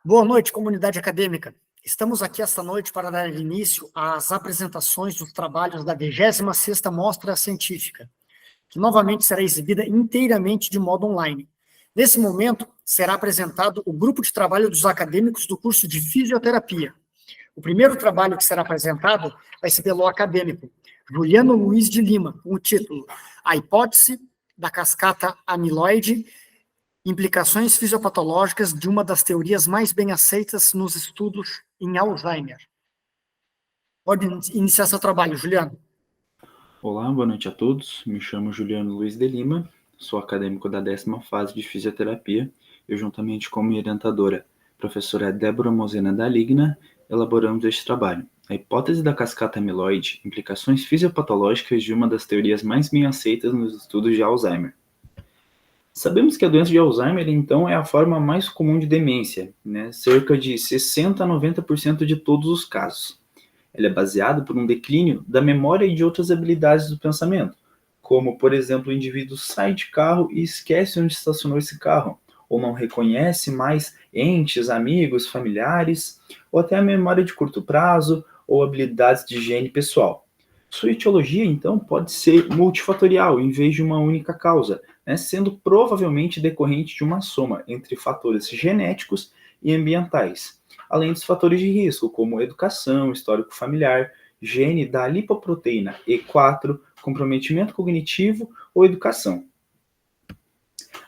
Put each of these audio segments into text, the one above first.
Boa noite, comunidade acadêmica. Estamos aqui esta noite para dar início às apresentações dos trabalhos da 26ª Mostra Científica, que novamente será exibida inteiramente de modo online. Nesse momento, será apresentado o grupo de trabalho dos acadêmicos do curso de Fisioterapia. O primeiro trabalho que será apresentado vai ser pelo acadêmico Juliano Luiz de Lima, com o título A Hipótese da Cascata Amiloide, Implicações fisiopatológicas de uma das teorias mais bem aceitas nos estudos em Alzheimer. Pode iniciar seu trabalho, Juliano. Olá, boa noite a todos. Me chamo Juliano Luiz de Lima, sou acadêmico da 10ª fase de Fisioterapia e, juntamente com minha orientadora, professora Débora Mosena da Ligna, elaboramos este trabalho. A hipótese da cascata amiloide, implicações fisiopatológicas de uma das teorias mais bem aceitas nos estudos de Alzheimer. Sabemos que a doença de Alzheimer, então, é a forma mais comum de demência, cerca de 60% a 90% de todos os casos. Ela é baseada por um declínio da memória e de outras habilidades do pensamento, como, por exemplo, o indivíduo sai de carro e esquece onde estacionou esse carro, ou não reconhece mais entes, amigos, familiares, ou até a memória de curto prazo ou habilidades de higiene pessoal. Sua etiologia, então, pode ser multifatorial, em vez de uma única causa, sendo provavelmente decorrente de uma soma entre fatores genéticos e ambientais, além dos fatores de risco, como educação, histórico familiar, gene da lipoproteína E4, comprometimento cognitivo ou educação.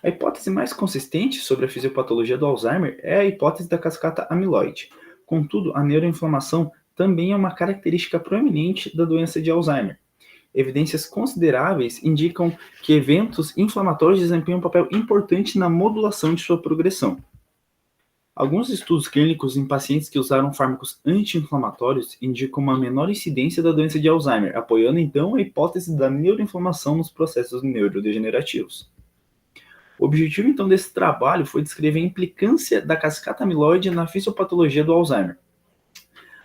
A hipótese mais consistente sobre a fisiopatologia do Alzheimer é a hipótese da cascata amiloide. Contudo, a neuroinflamação também é uma característica proeminente da doença de Alzheimer. Evidências consideráveis indicam que eventos inflamatórios desempenham um papel importante na modulação de sua progressão. Alguns estudos clínicos em pacientes que usaram fármacos anti-inflamatórios indicam uma menor incidência da doença de Alzheimer, apoiando então a hipótese da neuroinflamação nos processos neurodegenerativos. O objetivo então desse trabalho foi descrever a implicância da cascata amiloide na fisiopatologia do Alzheimer.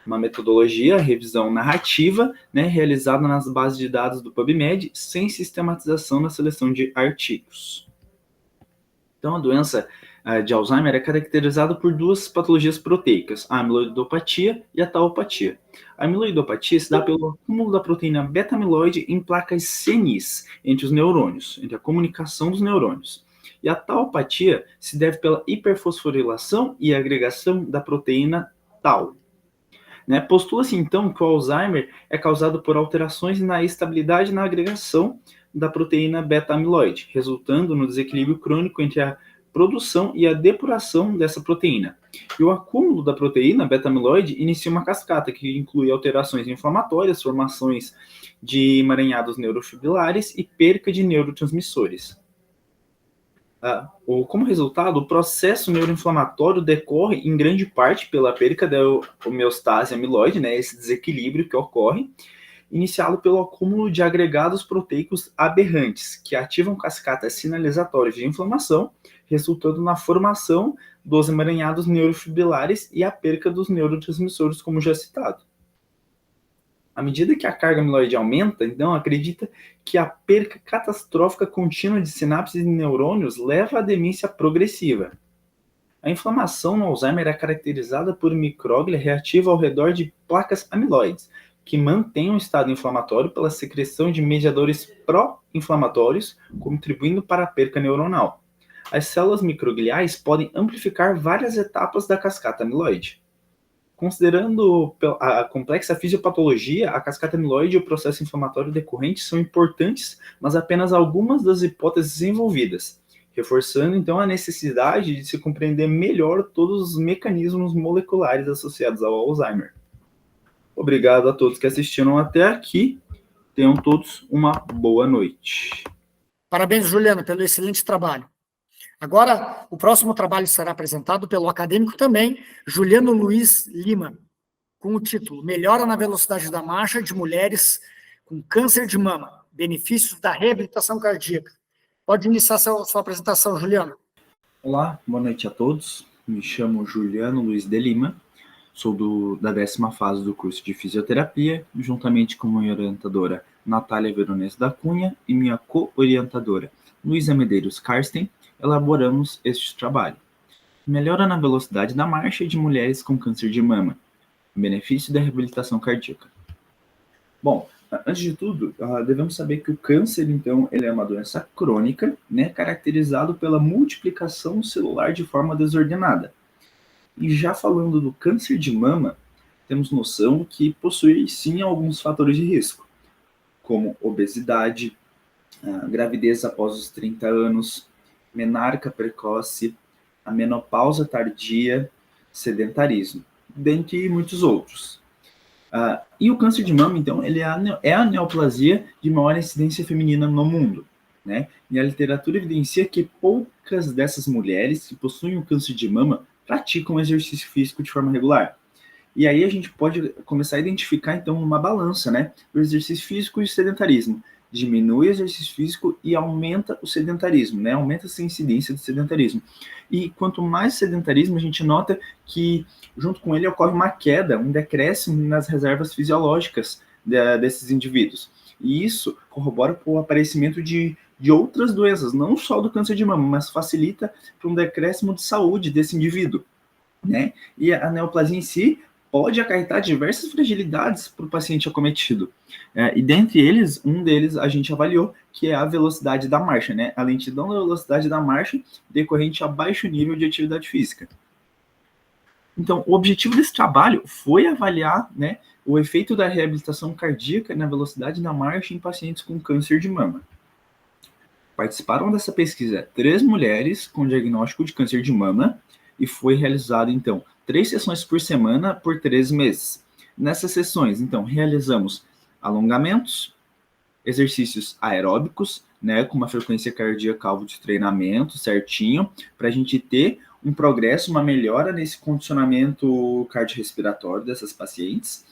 Uma metodologia, revisão narrativa, realizada nas bases de dados do PubMed, sem sistematização na seleção de artigos. Então, a doença de Alzheimer é caracterizada por duas patologias proteicas, a amiloidopatia e a tauopatia. A amiloidopatia se dá pelo acúmulo da proteína beta-amiloide em placas senis entre os neurônios, entre a comunicação dos neurônios. E a tauopatia se deve pela hiperfosforilação e agregação da proteína tau. Postula-se, então, que o Alzheimer é causado por alterações na estabilidade na agregação da proteína beta-amiloide, resultando no desequilíbrio crônico entre a produção e a depuração dessa proteína. E o acúmulo da proteína beta-amiloide inicia uma cascata que inclui alterações inflamatórias, formações de emaranhados neurofibrilares e perca de neurotransmissores. Como resultado, o processo neuroinflamatório decorre em grande parte pela perca da homeostase amiloide, esse desequilíbrio que ocorre, iniciado pelo acúmulo de agregados proteicos aberrantes, que ativam cascatas sinalizatórias de inflamação, resultando na formação dos emaranhados neurofibrilares e a perca dos neurotransmissores, como já citado. À medida que a carga amiloide aumenta, então, acredita que a perca catastrófica contínua de sinapses e neurônios leva à demência progressiva. A inflamação no Alzheimer é caracterizada por micróglia reativa ao redor de placas amiloides, que mantêm um estado inflamatório pela secreção de mediadores pró-inflamatórios, contribuindo para a perca neuronal. As células microgliais podem amplificar várias etapas da cascata amiloide. Considerando a complexa fisiopatologia, a cascata amiloide e o processo inflamatório decorrente são importantes, mas apenas algumas das hipóteses envolvidas, reforçando então a necessidade de se compreender melhor todos os mecanismos moleculares associados ao Alzheimer. Obrigado a todos que assistiram até aqui. Tenham todos uma boa noite. Parabéns, Juliano, pelo excelente trabalho. Agora, o próximo trabalho será apresentado pelo acadêmico também, Juliano Luiz Lima, com o título Melhora na velocidade da marcha de mulheres com câncer de mama, benefícios da reabilitação cardíaca. Pode iniciar sua apresentação, Juliano. Olá, boa noite a todos. Me chamo Juliano Luiz de Lima, sou da 10ª fase do curso de Fisioterapia, juntamente com minha orientadora Natália Veronese da Cunha e minha co-orientadora Luísa Medeiros Karsten, elaboramos este trabalho. Melhora na velocidade da marcha de mulheres com câncer de mama. Benefício da reabilitação cardíaca. Bom, antes de tudo, devemos saber que o câncer, então, ele é uma doença crônica, né, caracterizado pela multiplicação celular de forma desordenada. E já falando do câncer de mama, temos noção que possui, sim, alguns fatores de risco, como obesidade, gravidez após os 30 anos, menarca precoce, a menopausa tardia, sedentarismo, dentre muitos outros. E o câncer de mama, então, ele é a neoplasia de maior incidência feminina no mundo, né? E a literatura evidencia que poucas dessas mulheres que possuem o câncer de mama praticam exercício físico de forma regular. E aí a gente pode começar a identificar, então, uma balança, né? O exercício físico e o sedentarismo. Diminui o exercício físico e aumenta o sedentarismo, né? Aumenta essa incidência do sedentarismo. E quanto mais sedentarismo, a gente nota que, junto com ele, ocorre uma queda, um decréscimo nas reservas fisiológicas desses indivíduos. E isso corrobora para o aparecimento de outras doenças, não só do câncer de mama, mas facilita para um decréscimo de saúde desse indivíduo, né? E a neoplasia em si pode acarretar diversas fragilidades para o paciente acometido. E dentre eles, um deles a gente avaliou, que é a velocidade da marcha, né? A lentidão da velocidade da marcha decorrente a baixo nível de atividade física. Então, o objetivo desse trabalho foi avaliar, né, o efeito da reabilitação cardíaca na velocidade da marcha em pacientes com câncer de mama. Participaram dessa pesquisa 3 mulheres com diagnóstico de câncer de mama e foi realizado, então, 3 sessões por semana por 3 meses. Nessas sessões, então, realizamos alongamentos, exercícios aeróbicos, né, com uma frequência cardíaca alvo de treinamento certinho, para a gente ter um progresso, uma melhora nesse condicionamento cardiorrespiratório dessas pacientes,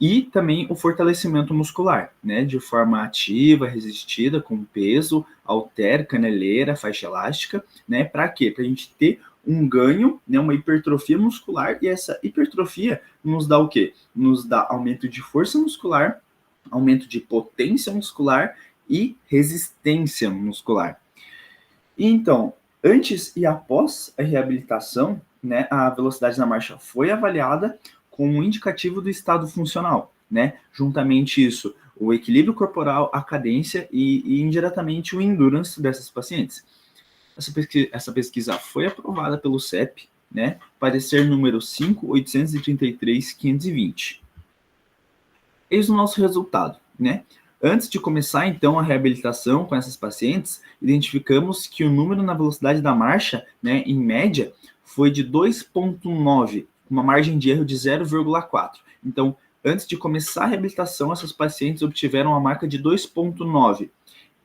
e também o fortalecimento muscular, né, de forma ativa, resistida, com peso, halter, caneleira, faixa elástica, né, para quê? Para a gente ter um ganho, né, uma hipertrofia muscular, e essa hipertrofia nos dá o quê? Nos dá aumento de força muscular, aumento de potência muscular e resistência muscular. E então, antes e após a reabilitação, né, a velocidade da marcha foi avaliada com um indicativo do estado funcional, né? Juntamente isso, o equilíbrio corporal, a cadência e indiretamente o endurance dessas pacientes. Essa pesquisa foi aprovada pelo CEP, né? Parecer número 5.833.520. Eis o nosso resultado, né? Antes de começar, então, a reabilitação com essas pacientes, identificamos que o número na velocidade da marcha, né, em média, foi de 2,9, uma margem de erro de 0,4. Então, antes de começar a reabilitação, essas pacientes obtiveram a marca de 2,9.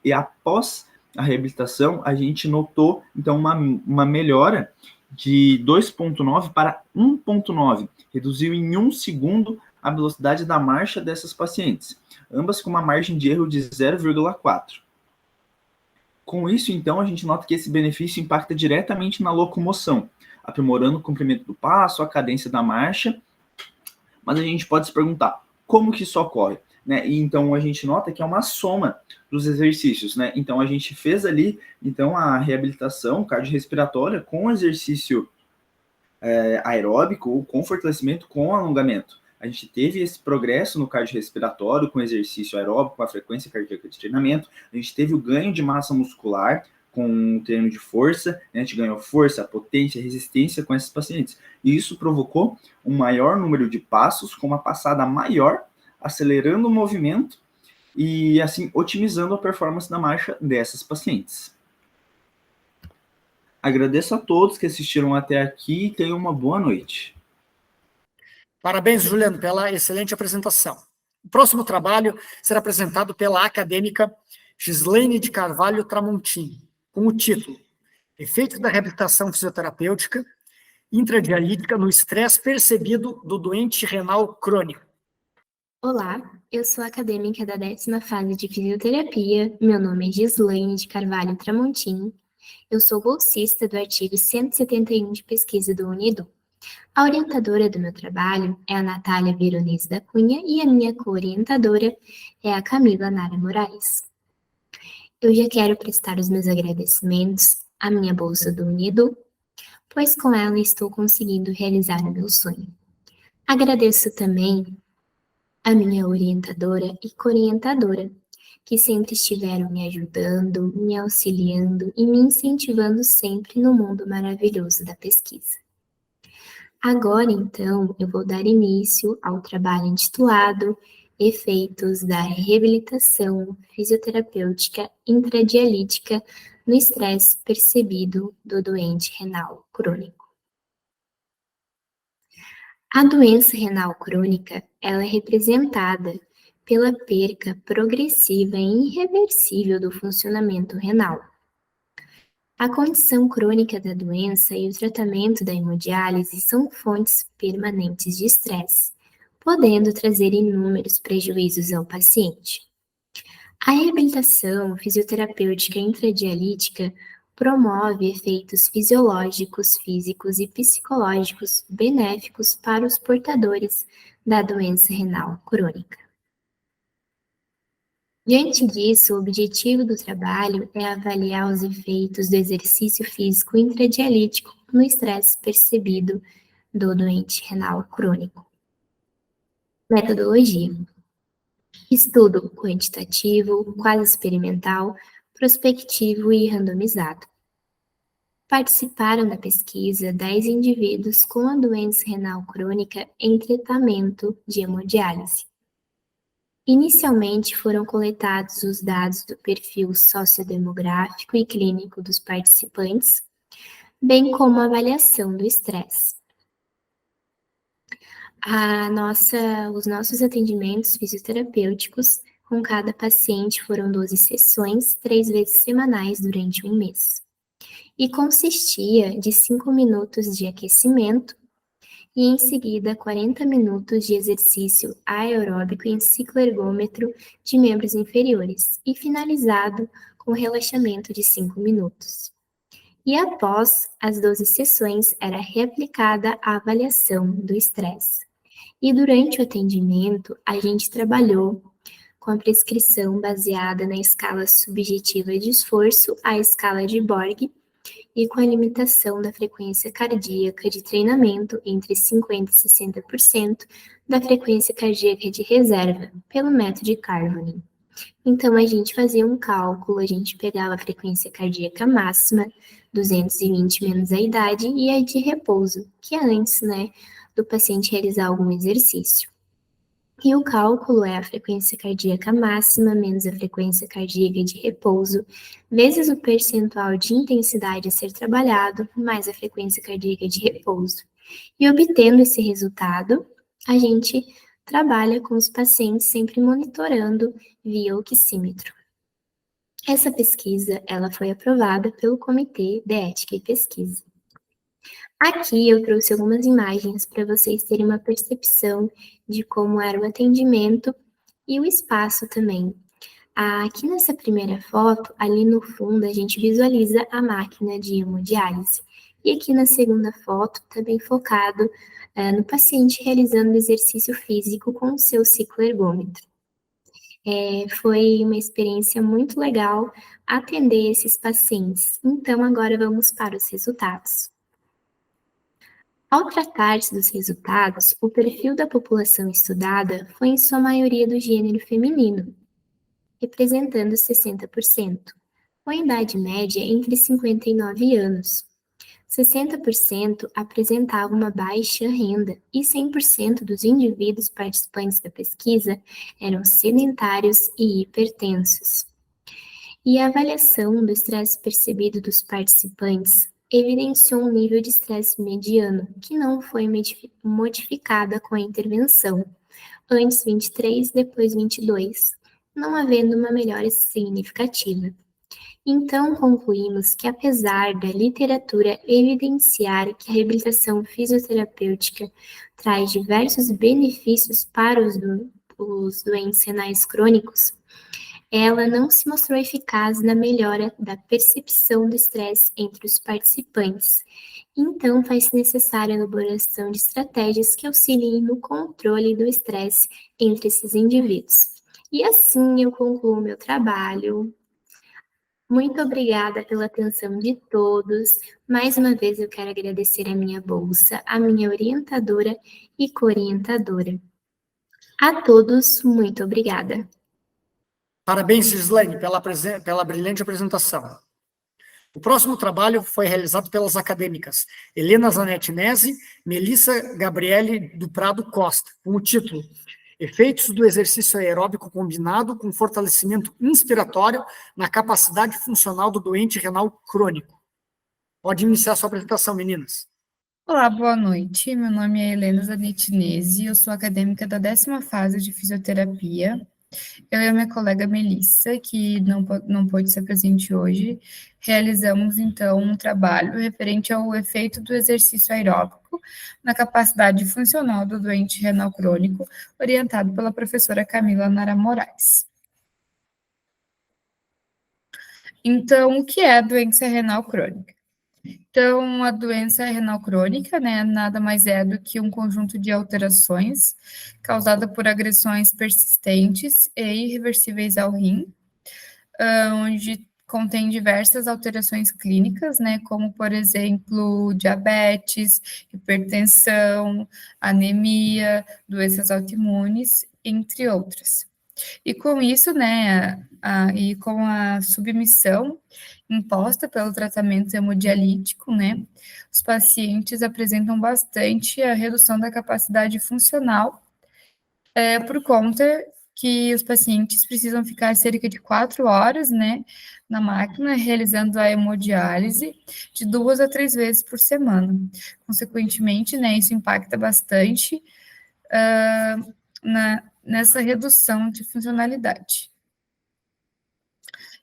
E após a reabilitação, a gente notou, então, uma melhora de 2,9 para 1,9. Reduziu em 1 segundo a velocidade da marcha dessas pacientes, ambas com uma margem de erro de 0,4. Com isso, então, a gente nota que esse benefício impacta diretamente na locomoção, aprimorando o comprimento do passo, a cadência da marcha, mas a gente pode se perguntar, como que isso ocorre? Né? E então a gente nota que é uma soma dos exercícios, né? Então a gente fez ali, então, a reabilitação cardiorrespiratória com exercício aeróbico, com fortalecimento, com alongamento. A gente teve esse progresso no cardiorrespiratório com exercício aeróbico, com a frequência cardíaca de treinamento. A gente teve o ganho de massa muscular com o treino de força, né? A gente ganhou força, potência, resistência com esses pacientes. E isso provocou um maior número de passos, com uma passada maior, acelerando o movimento e, assim, otimizando a performance da marcha dessas pacientes. Agradeço a todos que assistiram até aqui e tenham uma boa noite. Parabéns, Juliano, pela excelente apresentação. O próximo trabalho será apresentado pela acadêmica Gislaine de Carvalho Tramontim, com o título Efeitos da reabilitação fisioterapêutica intradialítica no estresse percebido do doente renal crônico. Olá, eu sou acadêmica da 10ª fase de fisioterapia, meu nome é Gislaine de Carvalho Tramontim, eu sou bolsista do artigo 171 de pesquisa do UNIDO. A orientadora do meu trabalho é a Natália Veronese da Cunha e a minha co-orientadora é a Camila Nara Moraes. Eu já quero prestar os meus agradecimentos à minha bolsa do UNIDO pois com ela estou conseguindo realizar o meu sonho. Agradeço também a minha orientadora e coorientadora, que sempre estiveram me ajudando, me auxiliando e me incentivando sempre no mundo maravilhoso da pesquisa. Agora, então, eu vou dar início ao trabalho intitulado Efeitos da reabilitação fisioterapêutica intradialítica no estresse percebido do doente renal crônico. A doença renal crônica, ela é representada pela perca progressiva e irreversível do funcionamento renal. A condição crônica da doença e o tratamento da hemodiálise são fontes permanentes de estresse, podendo trazer inúmeros prejuízos ao paciente. A reabilitação fisioterapêutica intradialítica promove efeitos fisiológicos, físicos e psicológicos benéficos para os portadores da doença renal crônica. Diante disso, o objetivo do trabalho é avaliar os efeitos do exercício físico intradialítico no estresse percebido do doente renal crônico. Metodologia: estudo quantitativo, quase experimental, prospectivo e randomizado. Participaram da pesquisa 10 indivíduos com a doença renal crônica em tratamento de hemodiálise. Inicialmente foram coletados os dados do perfil sociodemográfico e clínico dos participantes, bem como a avaliação do estresse. Os nossos atendimentos fisioterapêuticos com cada paciente foram 12 sessões, 3 vezes semanais durante um mês. E consistia de 5 minutos de aquecimento e em seguida 40 minutos de exercício aeróbico em ciclo ergômetro de membros inferiores e finalizado com relaxamento de 5 minutos. E após as 12 sessões era reaplicada a avaliação do estresse. E durante o atendimento a gente trabalhou com a prescrição baseada na escala subjetiva de esforço, a escala de Borg, e com a limitação da frequência cardíaca de treinamento entre 50% e 60% da frequência cardíaca de reserva, pelo método de Carnot. Então, a gente fazia um cálculo, a gente pegava a frequência cardíaca máxima, 220 menos a idade, e a de repouso, que é antes, do paciente realizar algum exercício. E o cálculo é a frequência cardíaca máxima menos a frequência cardíaca de repouso, vezes o percentual de intensidade a ser trabalhado, mais a frequência cardíaca de repouso. E obtendo esse resultado, a gente trabalha com os pacientes sempre monitorando via oxímetro. Essa pesquisa, ela foi aprovada pelo Comitê de Ética e Pesquisa. Aqui eu trouxe algumas imagens para vocês terem uma percepção de como era o atendimento e o espaço também. Aqui nessa primeira foto, ali no fundo, a gente visualiza a máquina de hemodiálise. E aqui na segunda foto, também focado no paciente realizando exercício físico com o seu ciclo ergômetro. Foi uma experiência muito legal atender esses pacientes. Então, agora vamos para os resultados. Ao tratar-se dos resultados, o perfil da população estudada foi em sua maioria do gênero feminino, representando 60%, com a idade média entre 59 anos. 60% apresentavam uma baixa renda e 100% dos indivíduos participantes da pesquisa eram sedentários e hipertensos. E a avaliação do estresse percebido dos participantes evidenciou um nível de estresse mediano, que não foi modificada com a intervenção, antes 23, depois 22, não havendo uma melhora significativa. Então, concluímos que, apesar da literatura evidenciar que a reabilitação fisioterapêutica traz diversos benefícios para os doentes renais crônicos, ela não se mostrou eficaz na melhora da percepção do estresse entre os participantes. Então, faz-se necessária a elaboração de estratégias que auxiliem no controle do estresse entre esses indivíduos. E assim eu concluo meu trabalho. Muito obrigada pela atenção de todos. Mais uma vez eu quero agradecer a minha bolsa, a minha orientadora e co-orientadora. A todos, muito obrigada. Parabéns, Gislaine, pela brilhante apresentação. O próximo trabalho foi realizado pelas acadêmicas Helena Zanetti Nesi, Melissa Gabriele do Prado Costa, com o título Efeitos do exercício aeróbico combinado com fortalecimento inspiratório na capacidade funcional do doente renal crônico. Pode iniciar sua apresentação, meninas. Olá, boa noite. Meu nome é Helena Zanetti Nesi, eu sou acadêmica da 10ª fase de fisioterapia. Eu e a minha colega Melissa, que não pôde ser presente hoje, realizamos, então, um trabalho referente ao efeito do exercício aeróbico na capacidade funcional do doente renal crônico, orientado pela professora Camila Nara Moraes. Então, o que é a doença renal crônica? Então, a doença renal crônica, né, nada mais é do que um conjunto de alterações causada por agressões persistentes e irreversíveis ao rim, onde contém diversas alterações clínicas, né, como, por exemplo, diabetes, hipertensão, anemia, doenças autoimunes, entre outras. E com isso, né, e com a submissão imposta pelo tratamento hemodialítico, né, os pacientes apresentam bastante a redução da capacidade funcional, por conta que os pacientes precisam ficar cerca de 4 horas, né, na máquina, realizando a hemodiálise de 2 a 3 vezes por semana. Consequentemente, né, isso impacta bastante nessa redução de funcionalidade.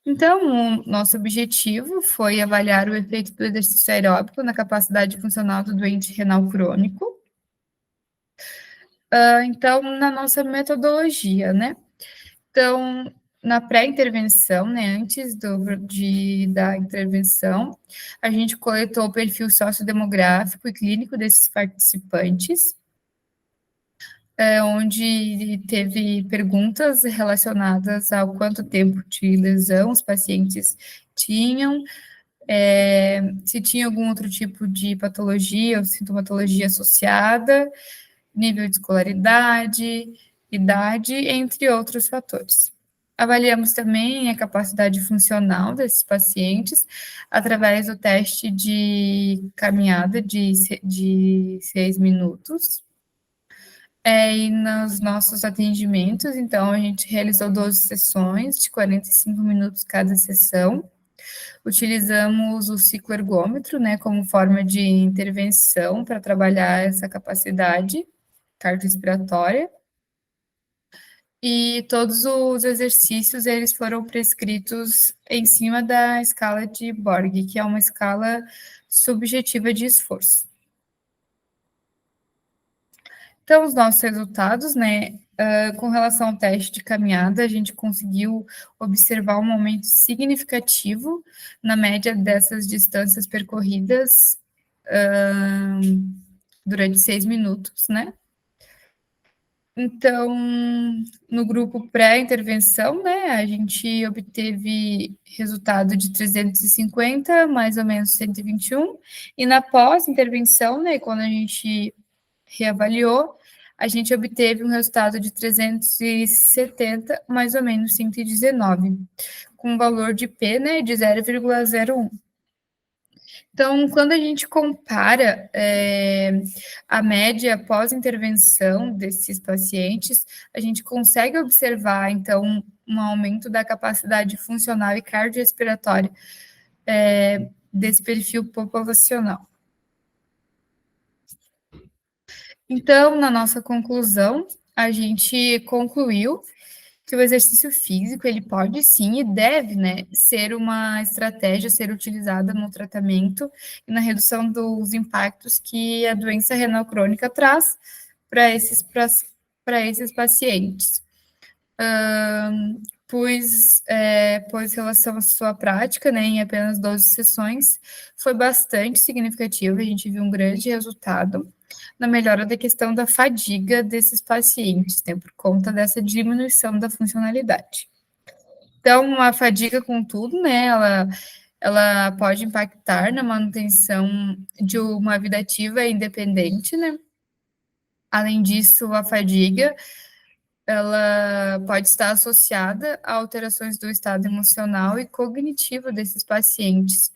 Então, o nosso objetivo foi avaliar o efeito do exercício aeróbico na capacidade funcional do doente renal crônico. Então, na nossa metodologia, né? Então, na pré-intervenção, né, antes da intervenção, a gente coletou o perfil sociodemográfico e clínico desses participantes, onde teve perguntas relacionadas ao quanto tempo de lesão os pacientes tinham, se tinha algum outro tipo de patologia ou sintomatologia associada, nível de escolaridade, idade, entre outros fatores. Avaliamos também a capacidade funcional desses pacientes através do teste de caminhada de 6 minutos. E nos nossos atendimentos, então, a gente realizou 12 sessões de 45 minutos cada sessão. Utilizamos o cicloergômetro, né, como forma de intervenção para trabalhar essa capacidade cardiorrespiratória. E todos os exercícios, eles foram prescritos em cima da escala de Borg, que é uma escala subjetiva de esforço. Então, os nossos resultados, né, com relação ao teste de caminhada, a gente conseguiu observar um aumento significativo na média dessas distâncias percorridas durante 6 minutos, né? Então, no grupo pré-intervenção, né, a gente obteve resultado de 350, mais ou menos 121, e na pós-intervenção, né, quando a gente reavaliou, a gente obteve um resultado de 370, mais ou menos 119, com um valor de P, né, de 0,01. Então, quando a gente compara a média pós-intervenção desses pacientes, a gente consegue observar, então, um aumento da capacidade funcional e cardiorrespiratória desse perfil populacional. Então, na nossa conclusão, a gente concluiu que o exercício físico, ele pode sim e deve, né, ser uma estratégia a ser utilizada no tratamento e na redução dos impactos que a doença renal crônica traz para esses pacientes. Pois em relação à sua prática, né, em apenas 12 sessões, foi bastante significativo, a gente viu um grande resultado na melhora da questão da fadiga desses pacientes, né, por conta dessa diminuição da funcionalidade. Então, a fadiga, contudo, né, ela pode impactar na manutenção de uma vida ativa e independente, né? Além disso, a fadiga, ela pode estar associada a alterações do estado emocional e cognitivo desses pacientes,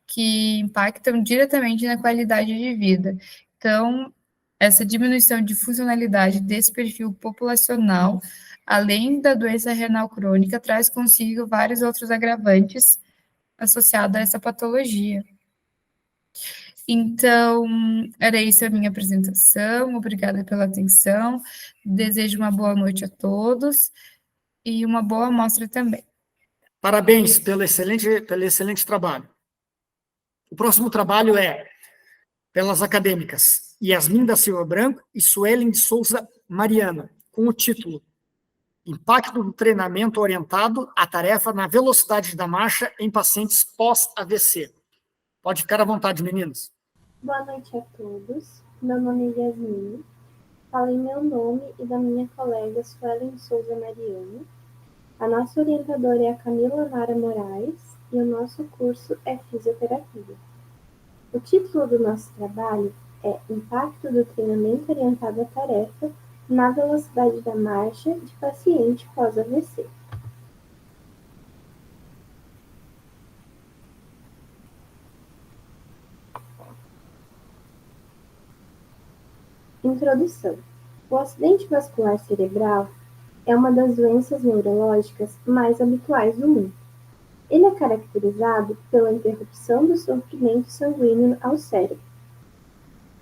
que impactam diretamente na qualidade de vida. Então, essa diminuição de funcionalidade desse perfil populacional, além da doença renal crônica, traz consigo vários outros agravantes associados a essa patologia. Então, era isso a minha apresentação. Obrigada pela atenção. Desejo uma boa noite a todos e uma boa amostra também. Parabéns pelo excelente trabalho. O próximo trabalho é pelas acadêmicas Yasmin da Silva Branco e Suelen de Souza Mariana, com o título Impacto do treinamento orientado à tarefa na velocidade da marcha em pacientes pós-AVC. Pode ficar à vontade, meninas. Boa noite a todos. Meu nome é Yasmin. Falo em meu nome e da minha colega Suelen de Souza Mariana. A nossa orientadora é a Camila Nara Moraes e o nosso curso é Fisioterapia. O título do nosso trabalho é Impacto do treinamento orientado à tarefa na velocidade da marcha de paciente pós-AVC. Introdução. O acidente vascular cerebral é uma das doenças neurológicas mais habituais do mundo. Ele é caracterizado pela interrupção do suprimento sanguíneo ao cérebro.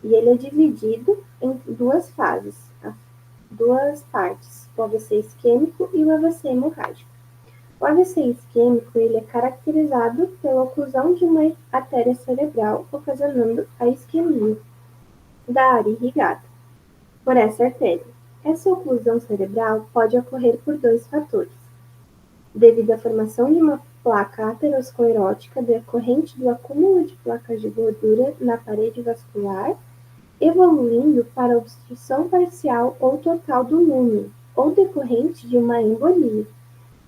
E ele é dividido em duas partes, o AVC isquêmico e o AVC hemorrágico. O AVC isquêmico ele é caracterizado pela oclusão de uma artéria cerebral, ocasionando a isquemia da área irrigada por essa artéria. Essa oclusão cerebral pode ocorrer por dois fatores: devido à formação de uma placa aterosclerótica decorrente do acúmulo de placas de gordura na parede vascular, evoluindo para obstrução parcial ou total do núcleo, ou decorrente de uma embolia,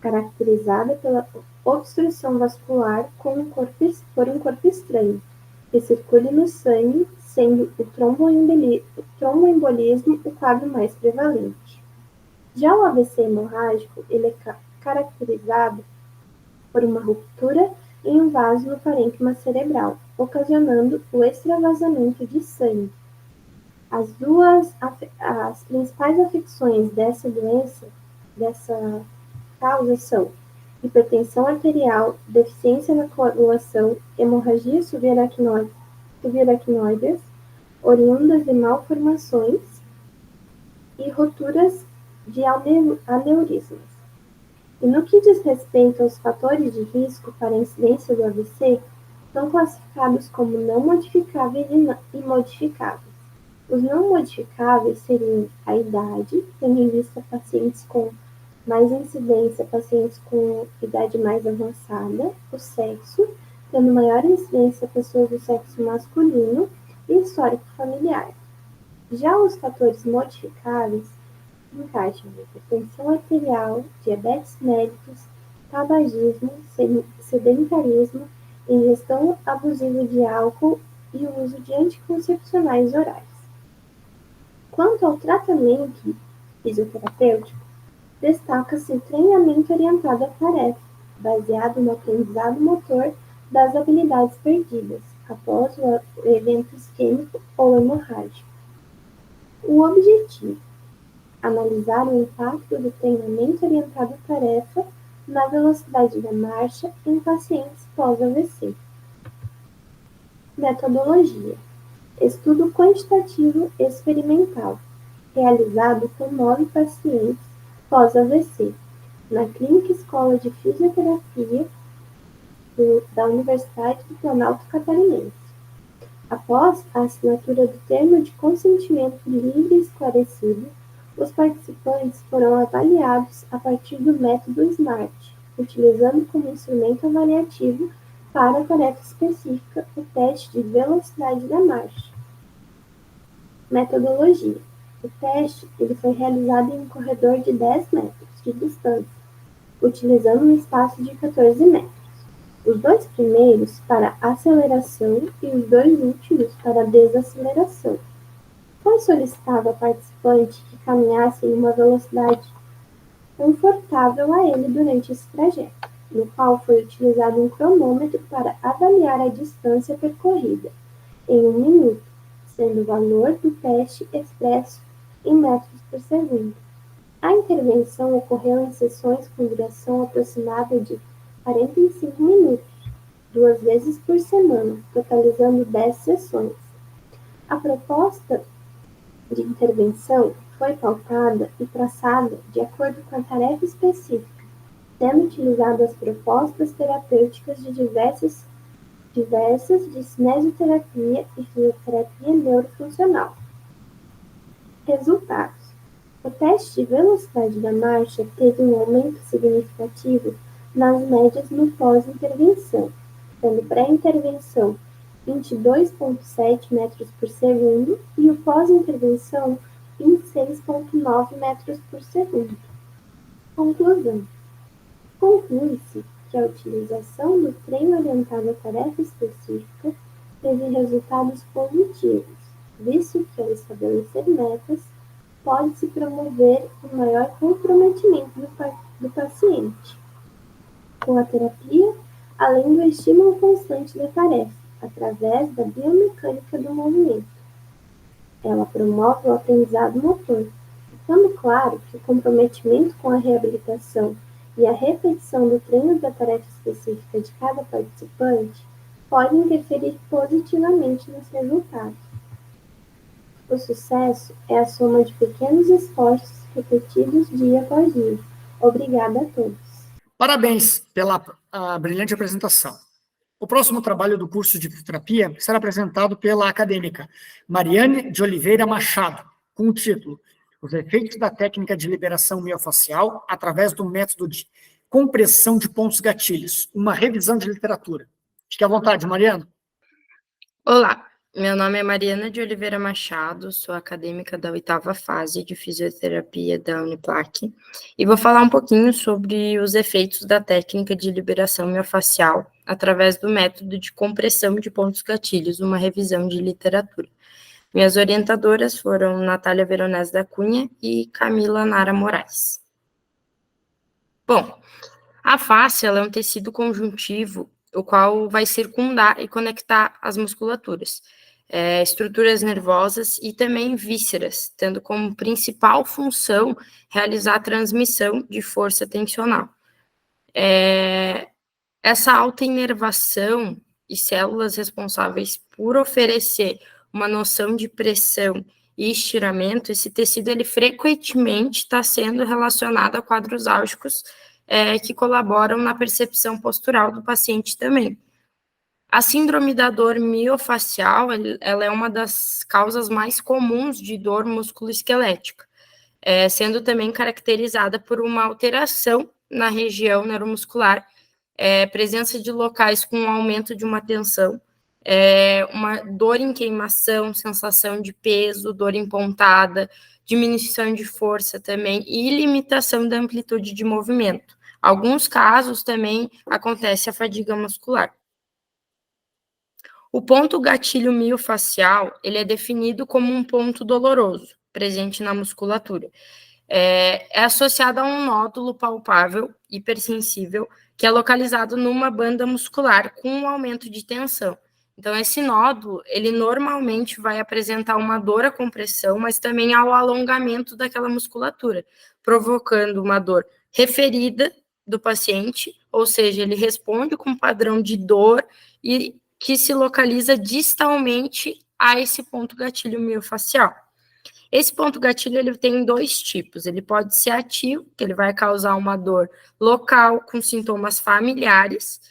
caracterizada pela obstrução vascular por um corpo estranho, que circule no sangue, sendo o tromboembolismo o quadro mais prevalente. Já o AVC hemorrágico, ele é caracterizado por uma ruptura em um vaso no parênquima cerebral, ocasionando o extravasamento de sangue. As principais afecções dessa causa são hipertensão arterial, deficiência na coagulação, hemorragias subaracnoides, oriundas de malformações e roturas de aneurismas. E no que diz respeito aos fatores de risco para a incidência do AVC, são classificados como não modificáveis e modificáveis. Os não modificáveis seriam a idade, tendo em vista pacientes com mais incidência, pacientes com idade mais avançada, o sexo, tendo maior incidência pessoas do sexo masculino e histórico familiar. Já os fatores modificáveis encaixam hipertensão arterial, diabetes mellitus, tabagismo, sedentarismo, ingestão abusiva de álcool e o uso de anticoncepcionais orais. Quanto ao tratamento fisioterapêutico, destaca-se o treinamento orientado à tarefa, baseado no aprendizado motor das habilidades perdidas após o evento isquêmico ou hemorrágico. O objetivo: analisar o impacto do treinamento orientado à tarefa na velocidade da marcha em pacientes pós-AVC. Metodologia: estudo quantitativo experimental, realizado com 9 pacientes pós-AVC, na Clínica Escola de Fisioterapia da Universidade do Planalto Catarinense. Após a assinatura do termo de consentimento livre e esclarecido, os participantes foram avaliados a partir do método SMART, utilizando como instrumento avaliativo para a tarefa específica o teste de velocidade da marcha. Metodologia: o teste ele foi realizado em um corredor de 10 metros de distância, utilizando um espaço de 14 metros. Os 2 primeiros para aceleração e os 2 últimos para desaceleração. Foi solicitado ao participante que caminhasse em uma velocidade confortável a ele durante esse trajeto, no qual foi utilizado um cronômetro para avaliar a distância percorrida em 1 minuto, sendo o valor do teste expresso em metros por segundo. A intervenção ocorreu em sessões com duração aproximada de 45 minutos, 2 vezes por semana, totalizando 10 sessões. A proposta de intervenção foi pautada e traçada de acordo com a tarefa específica, sendo utilizadas propostas terapêuticas de diversas de cinesioterapia e fisioterapia neurofuncional. Resultados. O teste de velocidade da marcha teve um aumento significativo nas médias no pós-intervenção, sendo pré-intervenção 22,7 metros por segundo e o pós-intervenção 26,9 metros por segundo. Conclusão. Conclui-se que a utilização do treino orientado à tarefa específica teve resultados positivos, visto que ao estabelecer metas, pode-se promover um maior comprometimento do paciente com a terapia, além do estímulo constante da tarefa, através da biomecânica do movimento. Ela promove o aprendizado motor, ficando claro que o comprometimento com a reabilitação e a repetição do treino da tarefa específica de cada participante pode interferir positivamente nos resultados. O sucesso é a soma de pequenos esforços repetidos dia após dia. Obrigada a todos. Parabéns pela brilhante apresentação. O próximo trabalho do curso de fisioterapia será apresentado pela acadêmica Mariane de Oliveira Machado, com o título Os efeitos da técnica de liberação miofascial através do método de compressão de pontos gatilhos, uma revisão de literatura. Fique à vontade, Mariana. Olá, meu nome é Mariana de Oliveira Machado, sou acadêmica da 8ª fase de fisioterapia da Uniplac e vou falar um pouquinho sobre os efeitos da técnica de liberação miofascial através do método de compressão de pontos gatilhos, uma revisão de literatura. Minhas orientadoras foram Natália Veronese da Cunha e Camila Nara Moraes. Bom, a face ela é um tecido conjuntivo, o qual vai circundar e conectar as musculaturas, estruturas nervosas e também vísceras, tendo como principal função realizar a transmissão de força tensional. Essa autoinervação e células responsáveis por oferecer uma noção de pressão e estiramento, esse tecido ele frequentemente está sendo relacionado a quadros álgicos que colaboram na percepção postural do paciente também. A síndrome da dor miofascial, ela é uma das causas mais comuns de dor musculoesquelética, sendo também caracterizada por uma alteração na região neuromuscular, presença de locais com aumento de uma tensão, uma dor em queimação, sensação de peso, dor em pontada, diminuição de força também e limitação da amplitude de movimento. Alguns casos também acontece a fadiga muscular. O ponto gatilho miofascial, ele é definido como um ponto doloroso, presente na musculatura. É associado a um nódulo palpável, hipersensível, que é localizado numa banda muscular com um aumento de tensão. Então, esse nódulo, ele normalmente vai apresentar uma dor à compressão, mas também ao alongamento daquela musculatura, provocando uma dor referida do paciente, ou seja, ele responde com um padrão de dor e que se localiza distalmente a esse ponto gatilho miofascial. Esse ponto gatilho ele tem 2 tipos, ele pode ser ativo, que ele vai causar uma dor local com sintomas familiares,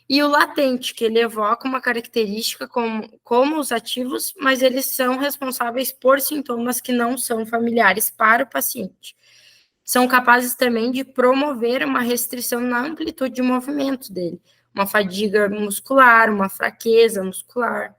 e o latente, que ele evoca uma característica como os ativos, mas eles são responsáveis por sintomas que não são familiares para o paciente. São capazes também de promover uma restrição na amplitude de movimento dele, uma fadiga muscular, uma fraqueza muscular.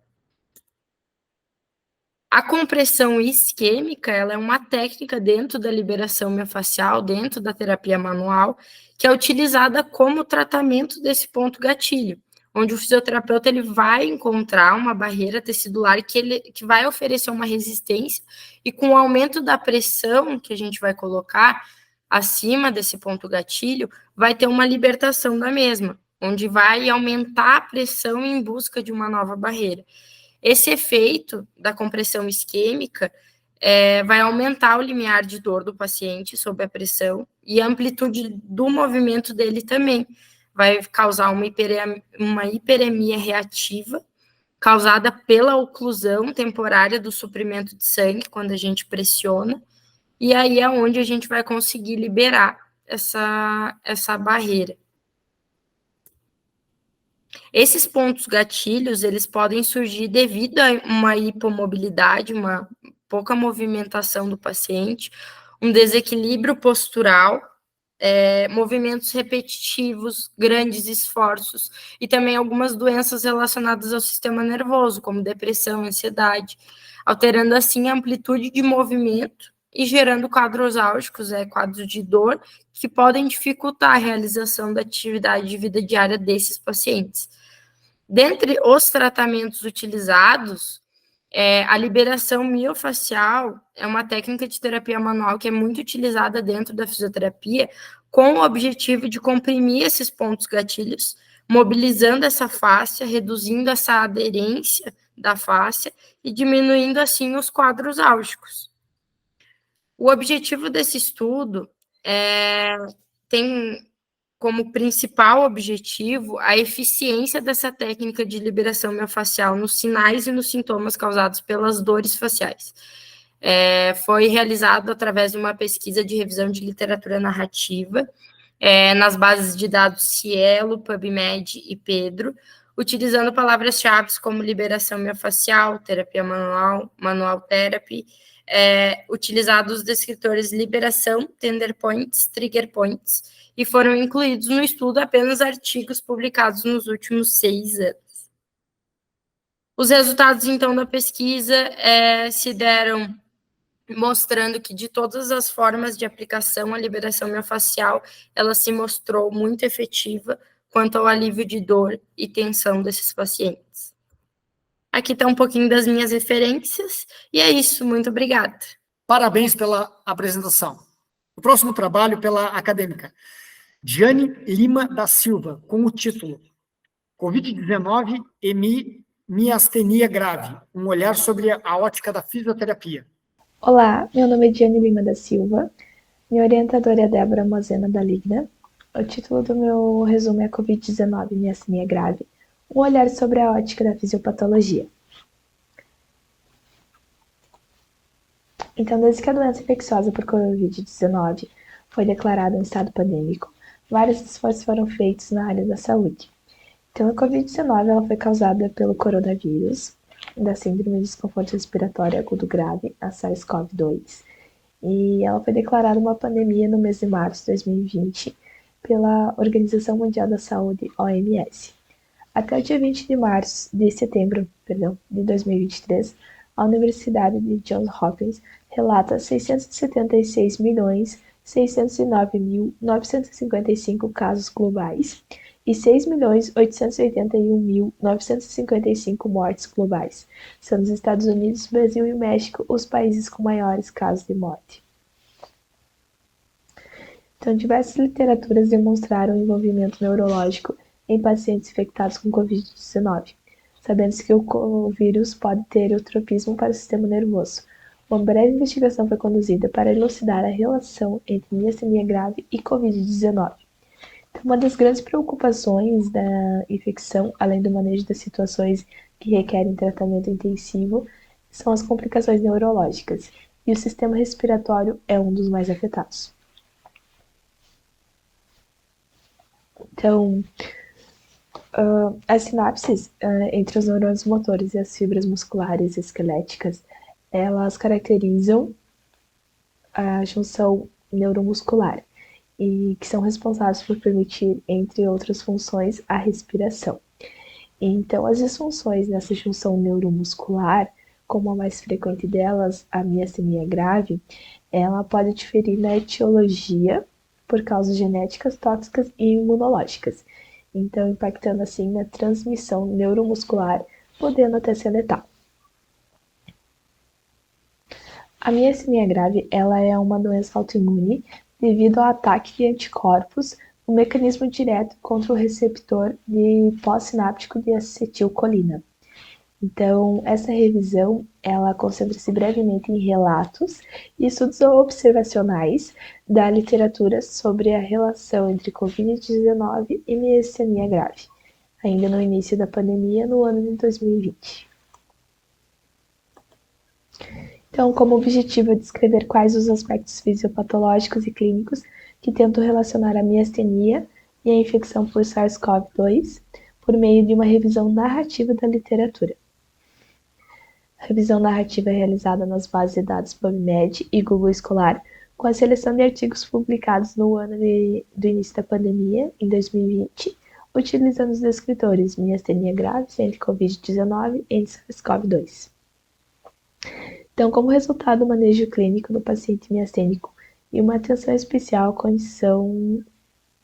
A compressão isquêmica, ela é uma técnica dentro da liberação miofascial, dentro da terapia manual, que é utilizada como tratamento desse ponto gatilho, onde o fisioterapeuta ele vai encontrar uma barreira tecidular que vai oferecer uma resistência, e com o aumento da pressão que a gente vai colocar acima desse ponto gatilho, vai ter uma libertação da mesma, onde vai aumentar a pressão em busca de uma nova barreira. Esse efeito da compressão isquêmica vai aumentar o limiar de dor do paciente sob a pressão e a amplitude do movimento dele também. Vai causar uma hiperemia reativa, causada pela oclusão temporária do suprimento de sangue, quando a gente pressiona, e aí é onde a gente vai conseguir liberar essa barreira. Esses pontos gatilhos, eles podem surgir devido a uma hipomobilidade, uma pouca movimentação do paciente, um desequilíbrio postural, movimentos repetitivos, grandes esforços, e também algumas doenças relacionadas ao sistema nervoso, como depressão, ansiedade, alterando assim a amplitude de movimento e gerando quadros álgicos, quadros de dor, que podem dificultar a realização da atividade de vida diária desses pacientes. Dentre os tratamentos utilizados, a liberação miofacial é uma técnica de terapia manual que é muito utilizada dentro da fisioterapia, com o objetivo de comprimir esses pontos gatilhos, mobilizando essa fáscia, reduzindo essa aderência da fáscia e diminuindo, assim, os quadros álgicos. O objetivo desse estudo tem como principal objetivo a eficiência dessa técnica de liberação miofacial nos sinais e nos sintomas causados pelas dores faciais. Foi realizado através de uma pesquisa de revisão de literatura narrativa, nas bases de dados Cielo, PubMed e Pedro, utilizando palavras-chave como liberação miofacial, terapia manual, manual therapy, utilizados os descritores liberação, tender points, trigger points, e foram incluídos no estudo apenas artigos publicados nos últimos 6 anos. Os resultados, então, da pesquisa se deram mostrando que de todas as formas de aplicação, a liberação miofacial, ela se mostrou muito efetiva quanto ao alívio de dor e tensão desses pacientes. Aqui está um pouquinho das minhas referências, e é isso, muito obrigada. Parabéns pela apresentação. O próximo trabalho pela acadêmica Diane Lima da Silva, com o título Covid-19 e miastenia grave, um olhar sobre a ótica da fisioterapia. Olá, meu nome é Diane Lima da Silva, minha orientadora é Débora Mozena da Ligna. O título do meu resumo é Covid-19 e miastenia grave, um olhar sobre a ótica da fisiopatologia. Então, desde que a doença infecciosa por Covid-19 foi declarada em estado pandêmico, vários esforços foram feitos na área da saúde. Então, a Covid-19 ela foi causada pelo coronavírus, da síndrome de desconforto respiratório agudo grave, a SARS-CoV-2, e ela foi declarada uma pandemia no mês de março de 2020 pela Organização Mundial da Saúde, OMS. Até o dia 20 de setembro de 2023, a Universidade de Johns Hopkins relata 676.609.955 casos globais e 6.881.955 mortes globais, sendo os Estados Unidos, Brasil e México os países com maiores casos de morte. Então, diversas literaturas demonstraram o envolvimento neurológico em pacientes infectados com Covid-19, sabendo-se que o vírus pode ter o tropismo para o sistema nervoso. Uma breve investigação foi conduzida para elucidar a relação entre miastenia grave e Covid-19. Então, uma das grandes preocupações da infecção, além do manejo das situações que requerem tratamento intensivo, são as complicações neurológicas, e o sistema respiratório é um dos mais afetados. Então, as sinapses entre os neurônios motores e as fibras musculares e esqueléticas, elas caracterizam a junção neuromuscular e que são responsáveis por permitir, entre outras funções, a respiração. Então, as disfunções nessa junção neuromuscular como a mais frequente delas, a miastenia grave, ela pode diferir na etiologia por causas genéticas, tóxicas e imunológicas, então impactando assim na transmissão neuromuscular, podendo até ser letal. A miastenia grave ela é uma doença autoimune devido ao ataque de anticorpos, um mecanismo direto contra o receptor de pós-sináptico de acetilcolina. Então, essa revisão, ela concentra-se brevemente em relatos e estudos observacionais da literatura sobre a relação entre Covid-19 e miastenia grave, ainda no início da pandemia, no ano de 2020. Então, como objetivo é descrever quais os aspectos fisiopatológicos e clínicos que tentam relacionar a miastenia e a infecção por SARS-CoV-2 por meio de uma revisão narrativa da literatura. A revisão narrativa é realizada nas bases de dados PubMed e Google Scholar, com a seleção de artigos publicados no ano do início da pandemia, em 2020, utilizando os descritores miastenia grave entre Covid-19 e SARS-CoV-2. Então, como resultado do manejo clínico do paciente miastênico e uma atenção especial à condição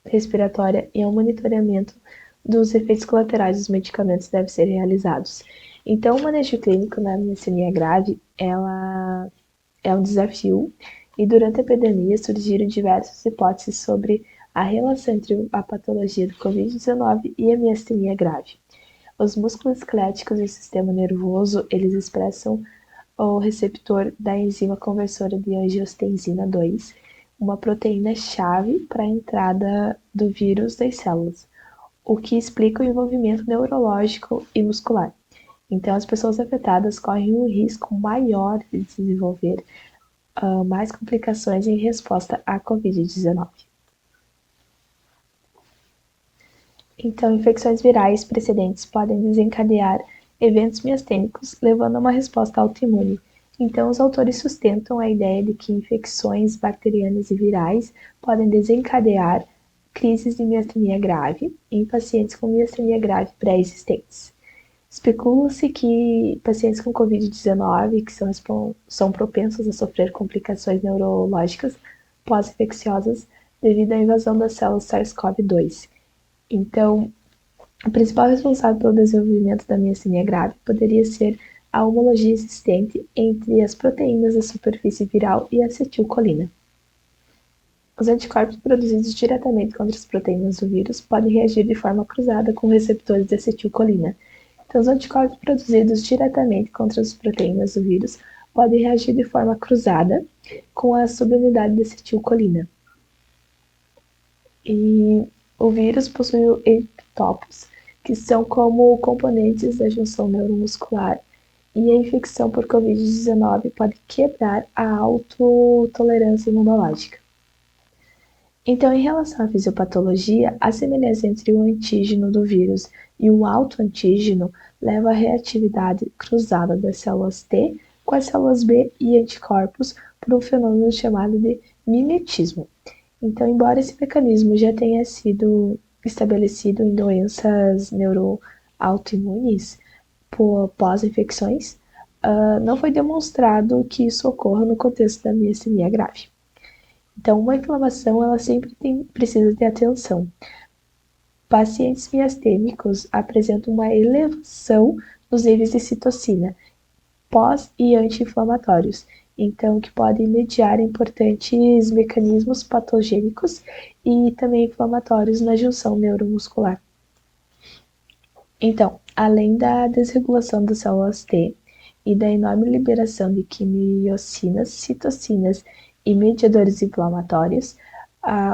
respiratória e ao monitoramento dos efeitos colaterais dos medicamentos devem ser realizados. Então, o manejo clínico na miastenia grave ela é um desafio e durante a epidemia surgiram diversas hipóteses sobre a relação entre a patologia do Covid-19 e a miastenia grave. Os músculos esqueléticos e o sistema nervoso, eles expressam o receptor da enzima conversora de angiotensina 2, uma proteína-chave para a entrada do vírus das células, o que explica o envolvimento neurológico e muscular. Então, as pessoas afetadas correm um risco maior de desenvolver mais complicações em resposta à Covid-19. Então, infecções virais precedentes podem desencadear eventos miastênicos, levando a uma resposta autoimune. Então, os autores sustentam a ideia de que infecções bacterianas e virais podem desencadear crises de miastenia grave em pacientes com miastenia grave pré-existentes. Especula-se que pacientes com Covid-19, que são propensos a sofrer complicações neurológicas pós-infecciosas devido à invasão das células SARS-CoV-2. Então, o principal responsável pelo desenvolvimento da miastenia grave poderia ser a homologia existente entre as proteínas da superfície viral e a acetilcolina. Os anticorpos produzidos diretamente contra as proteínas do vírus podem reagir de forma cruzada com receptores de acetilcolina. Então, os anticorpos produzidos diretamente contra as proteínas do vírus podem reagir de forma cruzada com a subunidade de acetilcolina. E o vírus possui epitopos, que são como componentes da junção neuromuscular, e a infecção por Covid-19 pode quebrar a autotolerância imunológica. Então, em relação à fisiopatologia, a semelhança entre o antígeno do vírus e o autoantígeno leva à reatividade cruzada das células T com as células B e anticorpos por um fenômeno chamado de mimetismo. Então, embora esse mecanismo já tenha sido estabelecido em doenças neuroautoimunes por pós-infecções, não foi demonstrado que isso ocorra no contexto da miastenia grave. Então, uma inflamação, ela sempre precisa de atenção. Pacientes miastênicos apresentam uma elevação nos níveis de citocina, pós- e anti-inflamatórios, então que podem mediar importantes mecanismos patogênicos e também inflamatórios na junção neuromuscular. Então, além da desregulação das células T e da enorme liberação de quimiocinas, citocinas e mediadores inflamatórios,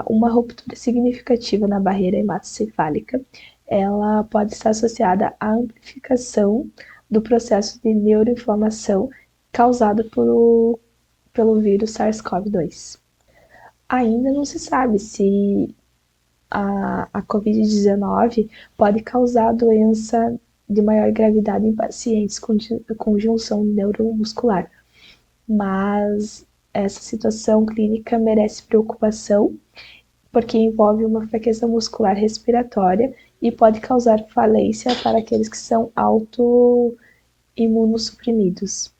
uma ruptura significativa na barreira hematocefálica, ela pode estar associada à amplificação do processo de neuroinflamação causado pelo vírus SARS-CoV-2. Ainda não se sabe se a Covid-19 pode causar doença de maior gravidade em pacientes com junção neuromuscular, mas essa situação clínica merece preocupação porque envolve uma fraqueza muscular respiratória e pode causar falência para aqueles que são autoimunossuprimidos.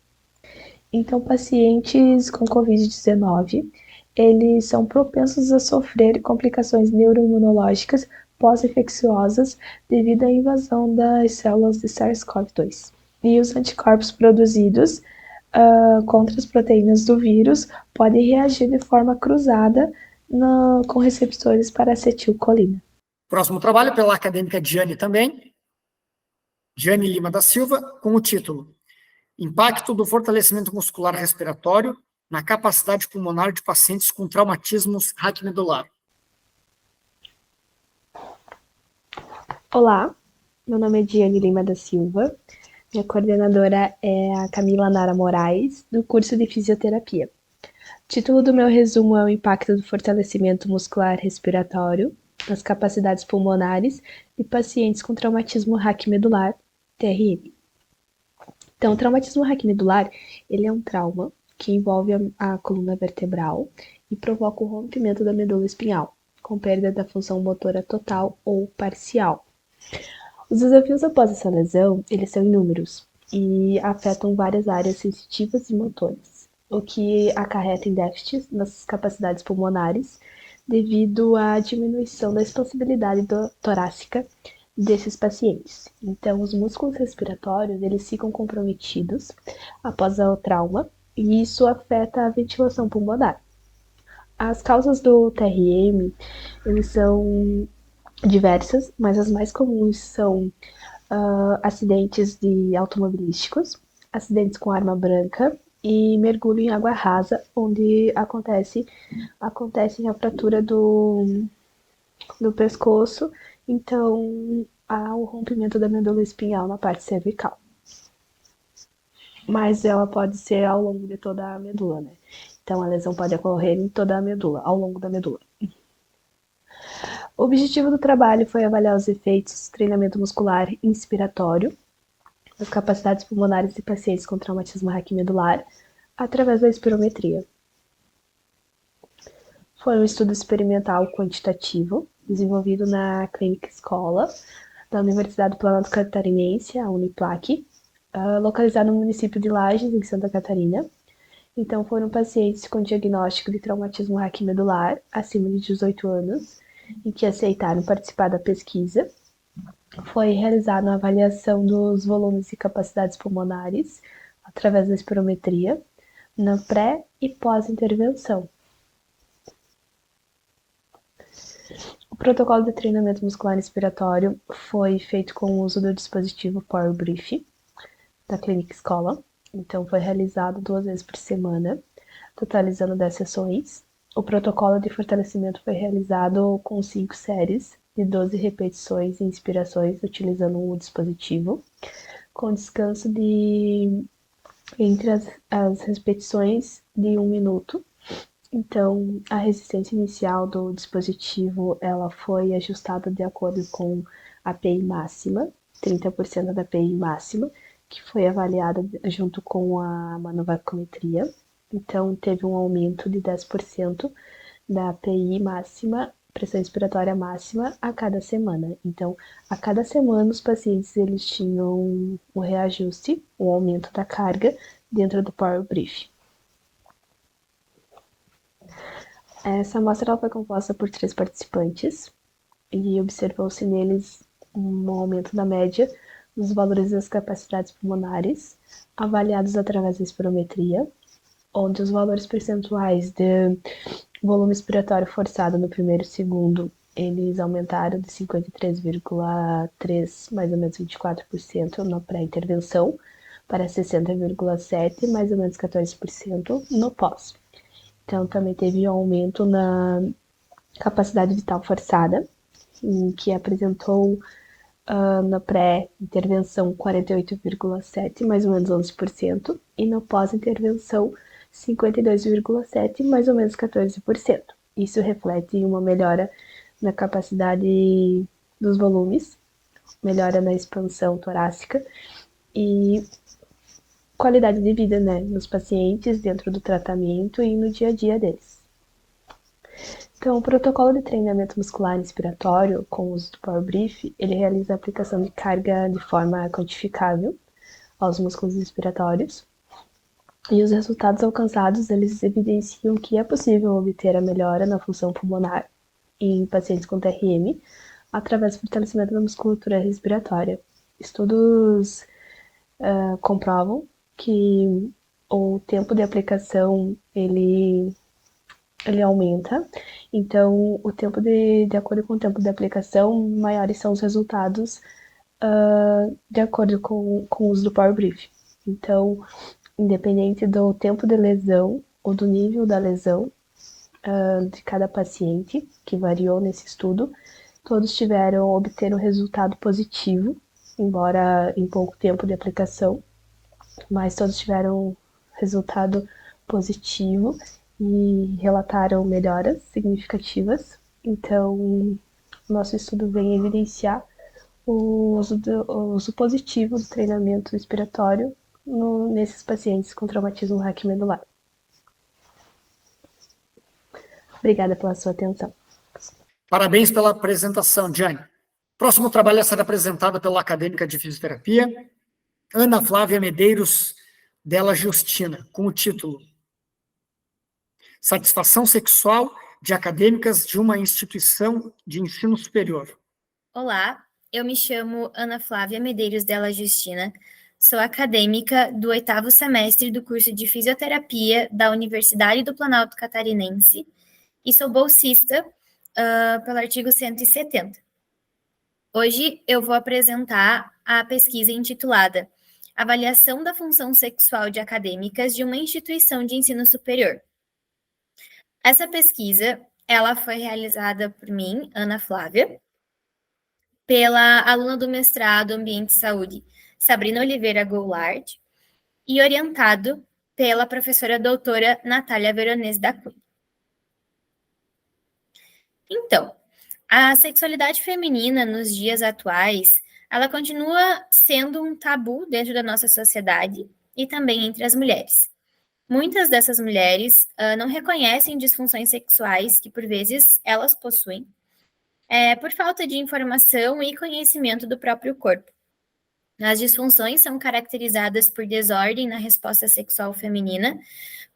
Então, pacientes com Covid-19, eles são propensos a sofrer complicações neuroimunológicas pós-infecciosas devido à invasão das células de SARS-CoV-2. E os anticorpos produzidos contra as proteínas do vírus podem reagir de forma cruzada com receptores para acetilcolina. Próximo trabalho pela acadêmica Diane também, Diane Lima da Silva, com o título Impacto do fortalecimento muscular respiratório na capacidade pulmonar de pacientes com traumatismos raquimedular. Olá, meu nome é Diane Lima da Silva, minha coordenadora é a Camila Nara Moraes, do curso de Fisioterapia. O título do meu resumo é o impacto do fortalecimento muscular respiratório nas capacidades pulmonares de pacientes com traumatismo raquimedular, TRM. Então, o traumatismo raquimedular, ele é um trauma que envolve a coluna vertebral e provoca o rompimento da medula espinhal, com perda da função motora total ou parcial. Os desafios após essa lesão, eles são inúmeros e afetam várias áreas sensitivas e motoras, o que acarreta em déficits nas capacidades pulmonares devido à diminuição da expansibilidade torácica desses pacientes. Então, os músculos respiratórios, eles ficam comprometidos após o trauma e isso afeta a ventilação pulmonar. As causas do TRM, eles são diversas, mas as mais comuns são acidentes automobilísticos, acidentes com arma branca e mergulho em água rasa, onde acontece a fratura do pescoço, então há o rompimento da medula espinhal na parte cervical. Mas ela pode ser ao longo de toda a medula, né? Então a lesão pode ocorrer em toda a medula, ao longo da medula. O objetivo do trabalho foi avaliar os efeitos do treinamento muscular inspiratório nas capacidades pulmonares de pacientes com traumatismo raquimedular através da espirometria. Foi um estudo experimental quantitativo desenvolvido na Clínica Escola da Universidade do Planalto Catarinense, a Uniplac, localizado no município de Lages, em Santa Catarina. Então, foram pacientes com diagnóstico de traumatismo raquimedular acima de 18 anos e que aceitaram participar da pesquisa. Foi realizada uma avaliação dos volumes e capacidades pulmonares através da espirometria na pré e pós-intervenção. O protocolo de treinamento muscular inspiratório foi feito com o uso do dispositivo Power Brief da Clínica Escola. Então, foi realizado 2 vezes por semana, totalizando 10 sessões. O protocolo de fortalecimento foi realizado com 5 séries de 12 repetições e inspirações utilizando o dispositivo, com descanso entre as repetições de 1 minuto. Então, a resistência inicial do dispositivo ela foi ajustada de acordo com a PI máxima, 30% da PI máxima, que foi avaliada junto com a manovacometria. Então, teve um aumento de 10% da PI máxima, pressão inspiratória máxima, a cada semana. Então, a cada semana, os pacientes eles tinham um reajuste, um aumento da carga dentro do Power Brief. Essa amostra ela foi composta por 3 participantes e observou-se neles um aumento da média dos valores das capacidades pulmonares, avaliados através da espirometria, onde os valores percentuais de volume expiratório forçado no primeiro e segundo, eles aumentaram de 53,3%, mais ou menos 24% na pré-intervenção, para 60,7%, mais ou menos 14% no pós. Então, também teve um aumento na capacidade vital forçada, que apresentou na pré-intervenção 48,7%, mais ou menos 11%, e no pós-intervenção 52,7%, mais ou menos 14%. Isso reflete uma melhora na capacidade dos volumes, melhora na expansão torácica e qualidade de vida, né, nos pacientes dentro do tratamento e no dia a dia deles. Então, o protocolo de treinamento muscular inspiratório com o uso do Power Brief, ele realiza a aplicação de carga de forma quantificável aos músculos inspiratórios, E os resultados alcançados, eles evidenciam que é possível obter a melhora na função pulmonar em pacientes com TRM através do fortalecimento da musculatura respiratória. Estudos comprovam que o tempo de aplicação ele aumenta, então o tempo de acordo com o tempo de aplicação, maiores são os resultados de acordo com o uso do Power Brief. Então, independente do tempo de lesão ou do nível da lesão de cada paciente, que variou nesse estudo, todos obter um resultado positivo, embora em pouco tempo de aplicação, mas todos tiveram resultado positivo e relataram melhoras significativas. Então, o nosso estudo vem evidenciar o uso positivo do treinamento respiratório nesses pacientes com traumatismo raquimedular. Obrigada pela sua atenção. Parabéns pela apresentação, Diane. Próximo trabalho a ser apresentado pela acadêmica de fisioterapia, Ana Flávia Medeiros Della Justina, com o título Satisfação sexual de acadêmicas de uma instituição de ensino superior. Olá, eu me chamo Ana Flávia Medeiros Della Justina, sou acadêmica do 8º semestre do curso de fisioterapia da Universidade do Planalto Catarinense e sou bolsista pelo artigo 170. Hoje eu vou apresentar a pesquisa intitulada Avaliação da função sexual de acadêmicas de uma instituição de ensino superior. Essa pesquisa, ela foi realizada por mim, Ana Flávia, pela aluna do mestrado Ambiente e Saúde, Sabrina Oliveira Goulart, e orientado pela professora doutora Natália Veronese da Cunha. Então, a sexualidade feminina nos dias atuais, ela continua sendo um tabu dentro da nossa sociedade e também entre as mulheres. Muitas dessas mulheres não reconhecem disfunções sexuais que, por vezes, elas possuem, por falta de informação e conhecimento do próprio corpo. As disfunções são caracterizadas por desordem na resposta sexual feminina,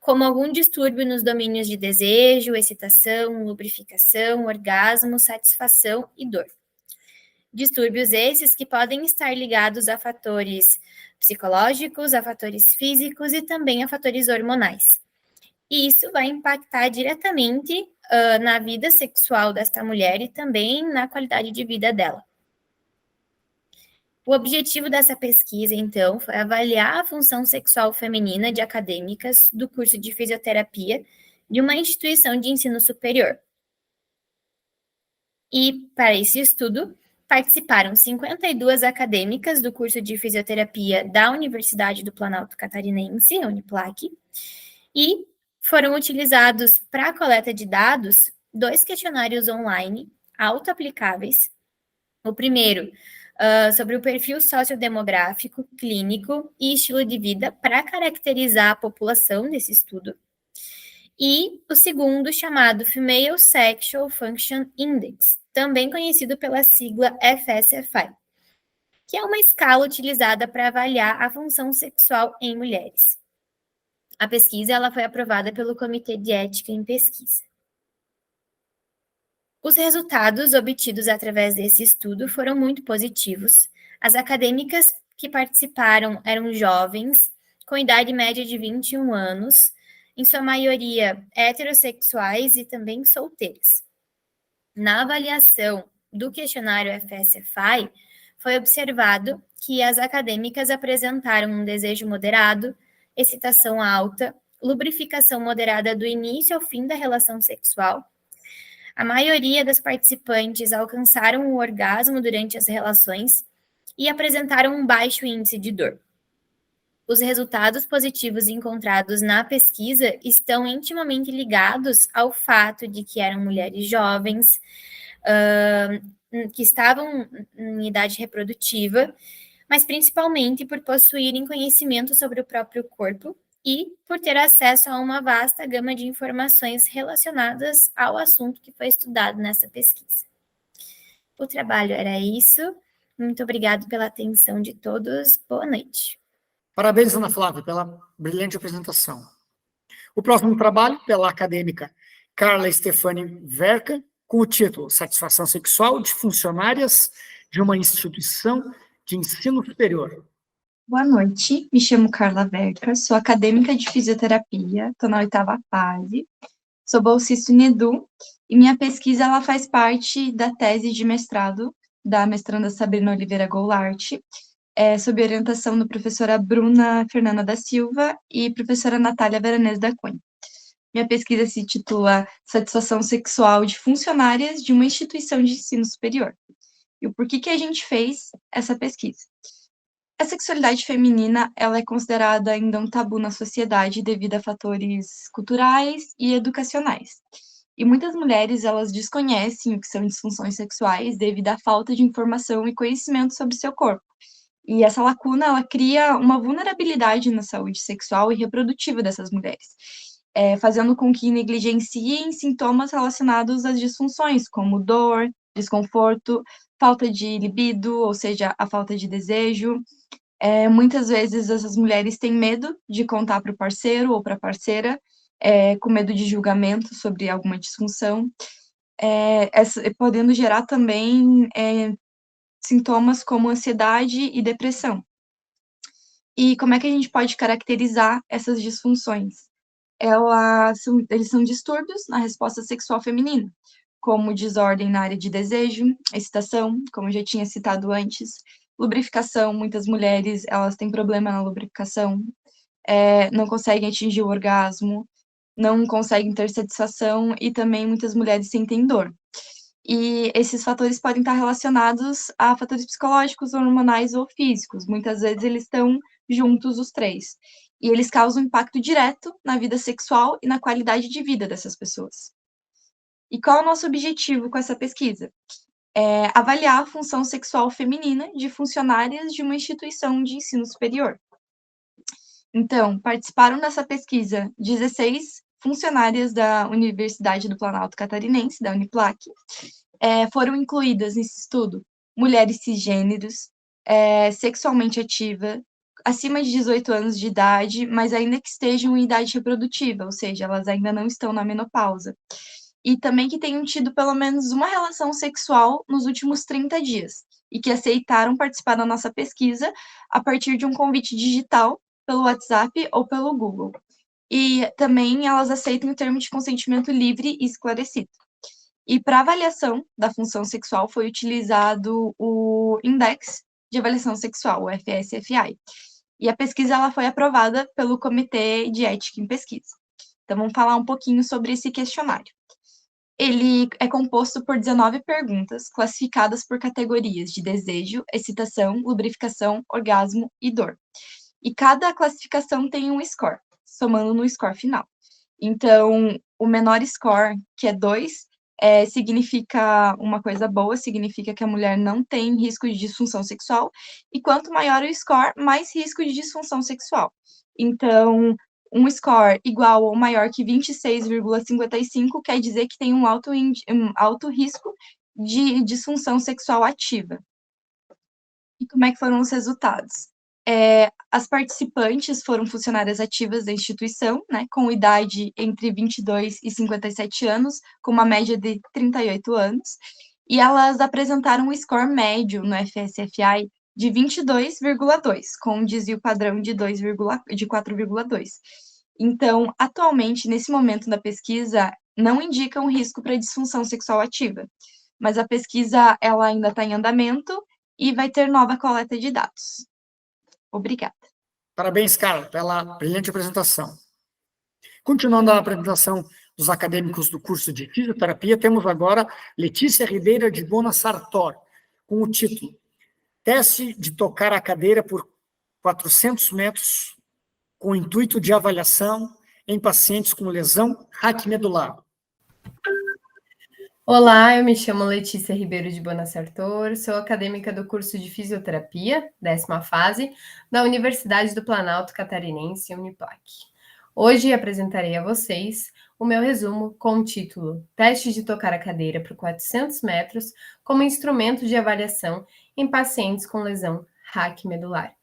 como algum distúrbio nos domínios de desejo, excitação, lubrificação, orgasmo, satisfação e dor. Distúrbios esses que podem estar ligados a fatores psicológicos, a fatores físicos e também a fatores hormonais. E isso vai impactar diretamente na vida sexual desta mulher e também na qualidade de vida dela. O objetivo dessa pesquisa, então, foi avaliar a função sexual feminina de acadêmicas do curso de fisioterapia de uma instituição de ensino superior. E, para esse estudo, participaram 52 acadêmicas do curso de fisioterapia da Universidade do Planalto Catarinense, a Uniplac, e foram utilizados para a coleta de dados 2 questionários online autoaplicáveis. O primeiro, sobre o perfil sociodemográfico, clínico e estilo de vida para caracterizar a população desse estudo. E o segundo, chamado Female Sexual Function Index, também conhecido pela sigla FSFI, que é uma escala utilizada para avaliar a função sexual em mulheres. A pesquisa ela foi aprovada pelo Comitê de Ética em Pesquisa. Os resultados obtidos através desse estudo foram muito positivos. As acadêmicas que participaram eram jovens, com idade média de 21 anos, em sua maioria heterossexuais e também solteiras. Na avaliação do questionário FSFI, foi observado que as acadêmicas apresentaram um desejo moderado, excitação alta, lubrificação moderada do início ao fim da relação sexual. A maioria das participantes alcançaram o orgasmo durante as relações e apresentaram um baixo índice de dor. Os resultados positivos encontrados na pesquisa estão intimamente ligados ao fato de que eram mulheres jovens, que estavam em idade reprodutiva, mas principalmente por possuírem conhecimento sobre o próprio corpo e por ter acesso a uma vasta gama de informações relacionadas ao assunto que foi estudado nessa pesquisa. O trabalho era isso. Muito obrigado pela atenção de todos. Boa noite. Parabéns, Ana Flávia, pela brilhante apresentação. O próximo trabalho, pela acadêmica Carla Stefani Verca, com o título Satisfação Sexual de Funcionárias de uma Instituição de Ensino Superior. Boa noite, me chamo Carla Verca, sou acadêmica de fisioterapia, estou na 8ª fase, sou bolsista UNEDU e minha pesquisa ela faz parte da tese de mestrado da mestranda Sabrina Oliveira Goulart, sob orientação da professora Bruna Fernanda da Silva e professora Natália Veronese da Cunha. Minha pesquisa se titula Satisfação Sexual de Funcionárias de uma Instituição de Ensino Superior. E o porquê que a gente fez essa pesquisa? A sexualidade feminina ela é considerada ainda um tabu na sociedade devido a fatores culturais e educacionais. E muitas mulheres elas desconhecem o que são disfunções sexuais devido à falta de informação e conhecimento sobre seu corpo. E essa lacuna ela cria uma vulnerabilidade na saúde sexual e reprodutiva dessas mulheres, fazendo com que negligenciem sintomas relacionados às disfunções, como dor, desconforto, falta de libido, ou seja, a falta de desejo. Muitas vezes essas mulheres têm medo de contar para o parceiro ou para a parceira, com medo de julgamento sobre alguma disfunção, podendo gerar também sintomas como ansiedade e depressão. E como é que a gente pode caracterizar essas disfunções? Eles são distúrbios na resposta sexual feminina, como desordem na área de desejo, excitação, como eu já tinha citado antes, lubrificação, muitas mulheres elas têm problema na lubrificação, não conseguem atingir o orgasmo, não conseguem ter satisfação e também muitas mulheres sentem dor. E esses fatores podem estar relacionados a fatores psicológicos, hormonais ou físicos. Muitas vezes eles estão juntos os três. E eles causam impacto direto na vida sexual e na qualidade de vida dessas pessoas. E qual é o nosso objetivo com essa pesquisa? Avaliar a função sexual feminina de funcionárias de uma instituição de ensino superior. Então, participaram dessa pesquisa 16 funcionárias da Universidade do Planalto Catarinense, da Uniplac. Foram incluídas nesse estudo mulheres cisgêneros, sexualmente ativa, acima de 18 anos de idade, mas ainda que estejam em idade reprodutiva, ou seja, elas ainda não estão na menopausa. E também que tenham tido pelo menos uma relação sexual nos últimos 30 dias, e que aceitaram participar da nossa pesquisa a partir de um convite digital pelo WhatsApp ou pelo Google. E também elas aceitam o termo de consentimento livre e esclarecido. E para avaliação da função sexual foi utilizado o Index de Avaliação Sexual, o FSFI. E a pesquisa ela foi aprovada pelo Comitê de Ética em Pesquisa. Então vamos falar um pouquinho sobre esse questionário. Ele é composto por 19 perguntas, classificadas por categorias de desejo, excitação, lubrificação, orgasmo e dor. E cada classificação tem um score, somando no score final. Então, o menor score, que é 2, significa uma coisa boa, significa que a mulher não tem risco de disfunção sexual, e quanto maior o score, mais risco de disfunção sexual. Então, um score igual ou maior que 26,55 quer dizer que tem um alto risco de disfunção sexual ativa. E como é que foram os resultados? As participantes foram funcionárias ativas da instituição, né, com idade entre 22 e 57 anos, com uma média de 38 anos, e elas apresentaram um score médio no FSFI de 22,2, com um desvio padrão de 4,2. Então, atualmente, nesse momento da pesquisa, não indica um risco para disfunção sexual ativa, mas a pesquisa ela ainda está em andamento e vai ter nova coleta de dados. Obrigada. Parabéns, Carla, pela brilhante apresentação. Continuando a apresentação dos acadêmicos do curso de fisioterapia, temos agora Letícia Ribeira de Bona Sartor, com o título Teste de tocar a cadeira por 400 metros com o intuito de avaliação em pacientes com lesão raquimedular. Olá, eu me chamo Letícia Ribeiro de Bona Sartor, sou acadêmica do curso de fisioterapia, 10ª fase, da Universidade do Planalto Catarinense, Uniplac. Hoje apresentarei a vocês o meu resumo com o título Teste de tocar a cadeira por 400 metros como instrumento de avaliação em pacientes com lesão raquimedular.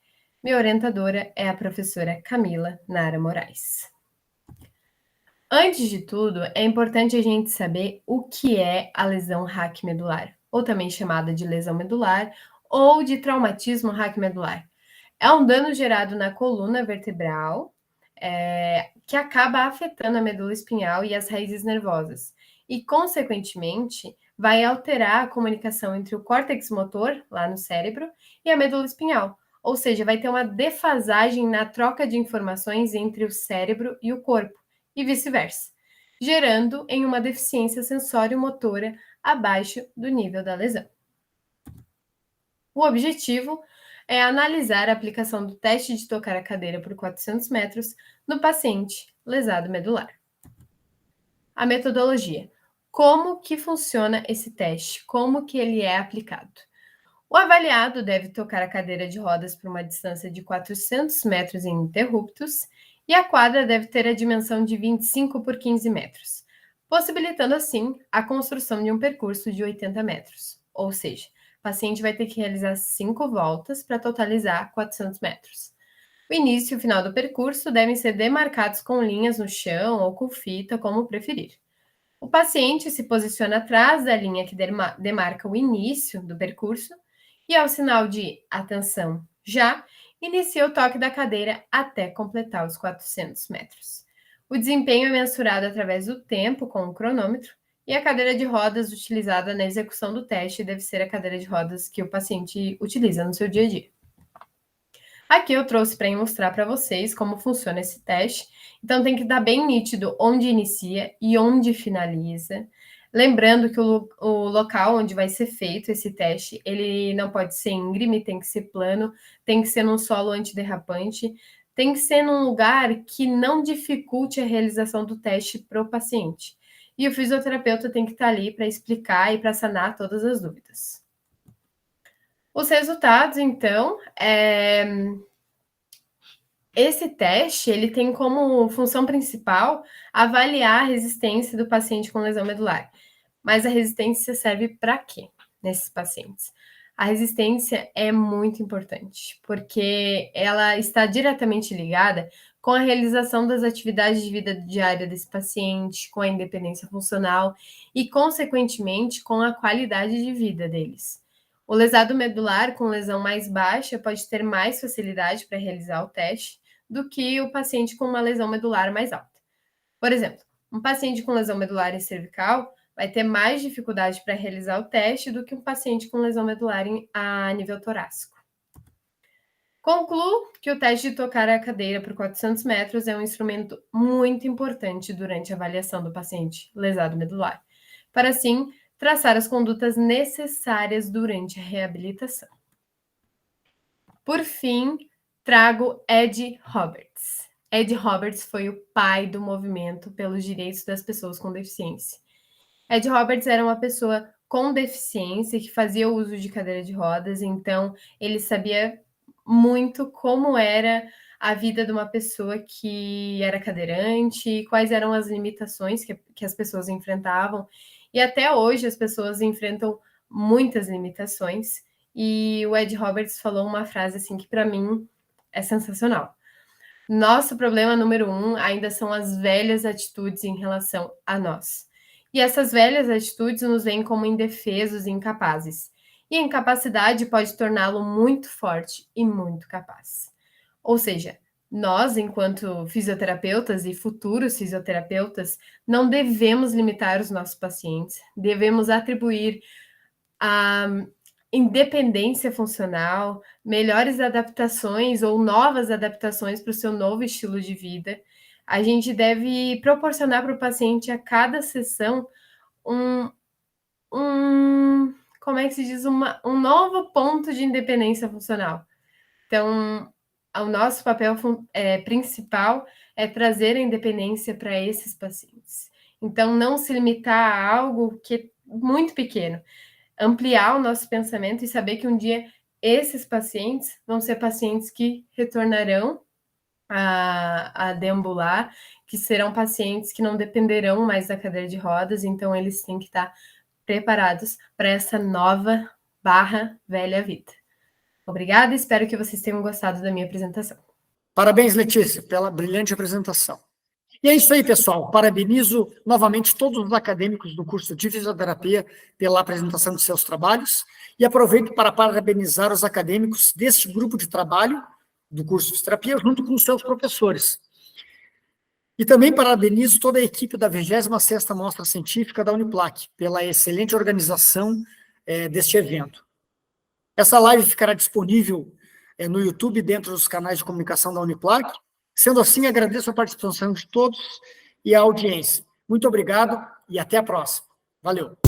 Minha orientadora é a professora Camila Nara Moraes. Antes de tudo, é importante a gente saber o que é a lesão raquimedular, ou também chamada de lesão medular ou de traumatismo raquimedular. É um dano gerado na coluna vertebral, que acaba afetando a medula espinhal e as raízes nervosas, e, consequentemente, vai alterar a comunicação entre o córtex motor, lá no cérebro, e a medula espinhal. Ou seja, vai ter uma defasagem na troca de informações entre o cérebro e o corpo, e vice-versa, gerando em uma deficiência sensório-motora abaixo do nível da lesão. O objetivo é analisar a aplicação do teste de tocar a cadeira por 400 metros no paciente lesado medular. A metodologia. Como que funciona esse teste? Como que ele é aplicado? O avaliado deve tocar a cadeira de rodas por uma distância de 400 metros ininterruptos e a quadra deve ter a dimensão de 25 por 15 metros, possibilitando assim a construção de um percurso de 80 metros, ou seja, o paciente vai ter que realizar 5 voltas para totalizar 400 metros. O início e o final do percurso devem ser demarcados com linhas no chão ou com fita, como preferir. O paciente se posiciona atrás da linha que demarca o início do percurso e, ao sinal de atenção já, inicia o toque da cadeira até completar os 400 metros. O desempenho é mensurado através do tempo com o cronômetro e a cadeira de rodas utilizada na execução do teste deve ser a cadeira de rodas que o paciente utiliza no seu dia a dia. Aqui eu trouxe para mostrar para vocês como funciona esse teste. Então tem que estar bem nítido onde inicia e onde finaliza. Lembrando que o local onde vai ser feito esse teste, ele não pode ser íngreme, tem que ser plano, tem que ser num solo antiderrapante, tem que ser num lugar que não dificulte a realização do teste para o paciente. E o fisioterapeuta tem que estar ali para explicar e para sanar todas as dúvidas. Os resultados, então, esse teste ele tem como função principal avaliar a resistência do paciente com lesão medular. Mas a resistência serve para quê nesses pacientes? A resistência é muito importante, porque ela está diretamente ligada com a realização das atividades de vida diária desse paciente, com a independência funcional e, consequentemente, com a qualidade de vida deles. O lesado medular com lesão mais baixa pode ter mais facilidade para realizar o teste do que o paciente com uma lesão medular mais alta. Por exemplo, um paciente com lesão medular em cervical vai ter mais dificuldade para realizar o teste do que um paciente com lesão medular a nível torácico. Concluo que o teste de tocar a cadeira por 400 metros é um instrumento muito importante durante a avaliação do paciente lesado medular, para assim traçar as condutas necessárias durante a reabilitação. Por fim, trago Ed Roberts. Ed Roberts foi o pai do movimento pelos direitos das pessoas com deficiência. Ed Roberts era uma pessoa com deficiência que fazia uso de cadeira de rodas, então ele sabia muito como era a vida de uma pessoa que era cadeirante, quais eram as limitações que as pessoas enfrentavam. E até hoje as pessoas enfrentam muitas limitações. E o Ed Roberts falou uma frase assim que para mim é sensacional. Nosso problema número 1 ainda são as velhas atitudes em relação a nós. E essas velhas atitudes nos veem como indefesos e incapazes. E a incapacidade pode torná-lo muito forte e muito capaz. Ou seja, nós, enquanto fisioterapeutas e futuros fisioterapeutas, não devemos limitar os nossos pacientes, devemos atribuir a independência funcional, melhores adaptações ou novas adaptações para o seu novo estilo de vida. A gente deve proporcionar para o paciente a cada sessão como é que se diz, um novo ponto de independência funcional. Então, o nosso papel principal é trazer a independência para esses pacientes. Então, não se limitar a algo que é muito pequeno. Ampliar o nosso pensamento e saber que um dia esses pacientes vão ser pacientes que retornarão a deambular, que serão pacientes que não dependerão mais da cadeira de rodas, então eles têm que estar preparados para essa nova / velha vida. Obrigada, espero que vocês tenham gostado da minha apresentação. Parabéns, Letícia, pela brilhante apresentação. E é isso aí, pessoal. Parabenizo novamente todos os acadêmicos do curso de fisioterapia pela apresentação de seus trabalhos e aproveito para parabenizar os acadêmicos deste grupo de trabalho do curso de fisioterapia junto com os seus professores. E também parabenizo toda a equipe da 26ª Mostra Científica da Uniplac pela excelente organização deste evento. Essa live ficará disponível no YouTube, dentro dos canais de comunicação da Uniplac. Sendo assim, agradeço a participação de todos e a audiência. Muito obrigado e até a próxima. Valeu!